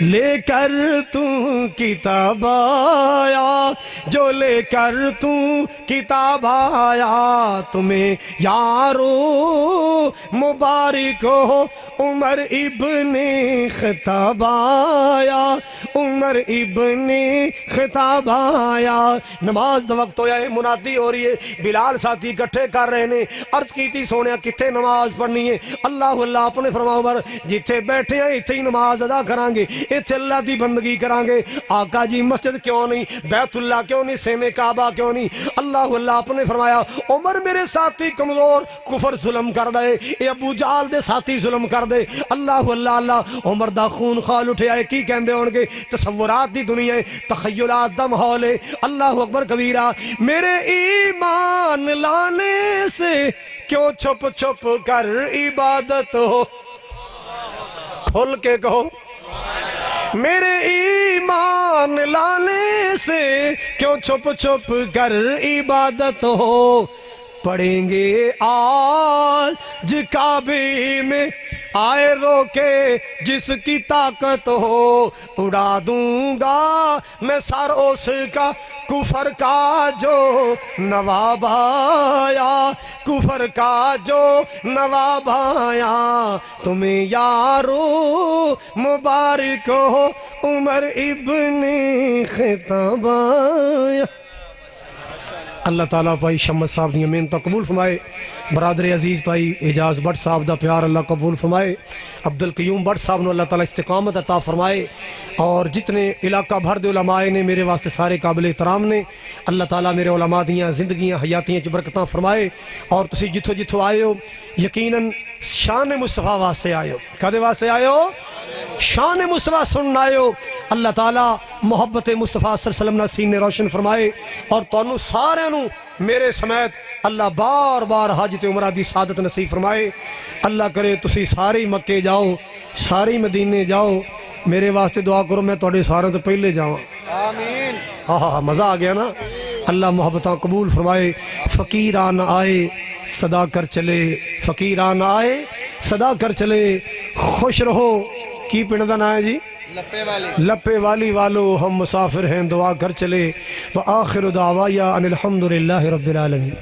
لے کر تو کتاب آیا، جو لے کر تو کتاب آیا، تمہیں یارو مبارک ہو عمر ابن خطاب آیا، عمر ابن خطاب آیا۔ نماز دا وقت ہویا ہے، منادی ہو رہی ہے، بلال ساتھی کٹھے کر رہے نے، عرض کی تھی سونے کتنے نماز پڑھنی ہے؟ اللہ اللہ آپ نے فرمایا عمر جتھے بیٹھے ہیں اتھے ہی نماز ادا کران گے، اتھے اللہ دی بندگی کران گے۔ آقا جی مسجد کیوں نہیں، بیت اللہ کیوں نہیں، سینے کعبہ کیوں نہیں؟ اللہ اللہ آپ نے فرمایا عمر میرے ساتھی کمزور کفر ظلم کر دے، اے ابو جہل دے ساتھی ظلم کر دے۔ اللہ اللہ اللہ عمر دا خون خال اٹھے آئے، کی کہندے ہون گے؟ تصورات دی دنیا ہے، تخیلات دا ماحول ہے۔ اللہ اکبر کبیرہ، میرے ایمان لانے سے کیوں چھپ چھپ کر عبادت ہو؟ کھل کے کہو، میرے ایمان لانے سے کیوں چھپ چھپ کر عبادت ہو؟ پڑھیں گے آج کعبے میں آئے روکے جس کی طاقت ہو، اڑا دوں گا میں سر اس کا کفر کا جو نواب آیا، کفر کا جو نواب آیا۔ تمہیں یارو مبارک ہو عمر ابن خطاب آیا۔ اللہ تعالیٰ بھائی شمس صاحب دی محنت قبول فرمائے، برادر عزیز بھائی اعجاز بٹ صاحب دا پیار اللہ قبول فرمائے، عبدالقیوم بٹ صاحب نو اللہ تعالیٰ استقامت عطا فرمائے، اور جتنے علاقہ بھر دے علماء نے میرے واسطے سارے قابل احترام نے، اللہ تعالیٰ میرے علماء دیاں زندگیاں حیاتیاں چ برکتاں فرمائے۔ اور تسی جتھو جتھو آئے ہو یقیناً شان مصطفیٰ واسطے آئے ہو، کدے واسطے آئے ہو؟ شان مصطفیٰ سننا آئے ہو۔ اللہ تعالیٰ محبت مصطفیٰ صلی اللہ علیہ وسلم سینے روشن فرمائے، اور تانوں سارے نوں میرے سمیت اللہ بار بار حاجت عمرہ دی سعادت نصیب فرمائے۔ اللہ کرے تسی سارے مکے جاؤ، سارے مدینے جاؤ، میرے واسطے دعا کرو میں تواڈے سارے تو پہلے جاواں۔ آمین۔ ہاں مزہ آ گیا نا۔ اللہ محبتاں قبول فرمائے۔ فقیران آئے صدا کر چلے، فقیران آئے صدا کر چلے، خوش رہو۔ کی پنڈ دا نام ہے جی؟ لپے والی والو، ہم مسافر ہیں دعا کر چلے۔ وآخر دعوایا ان الحمدللہ رب العالمین۔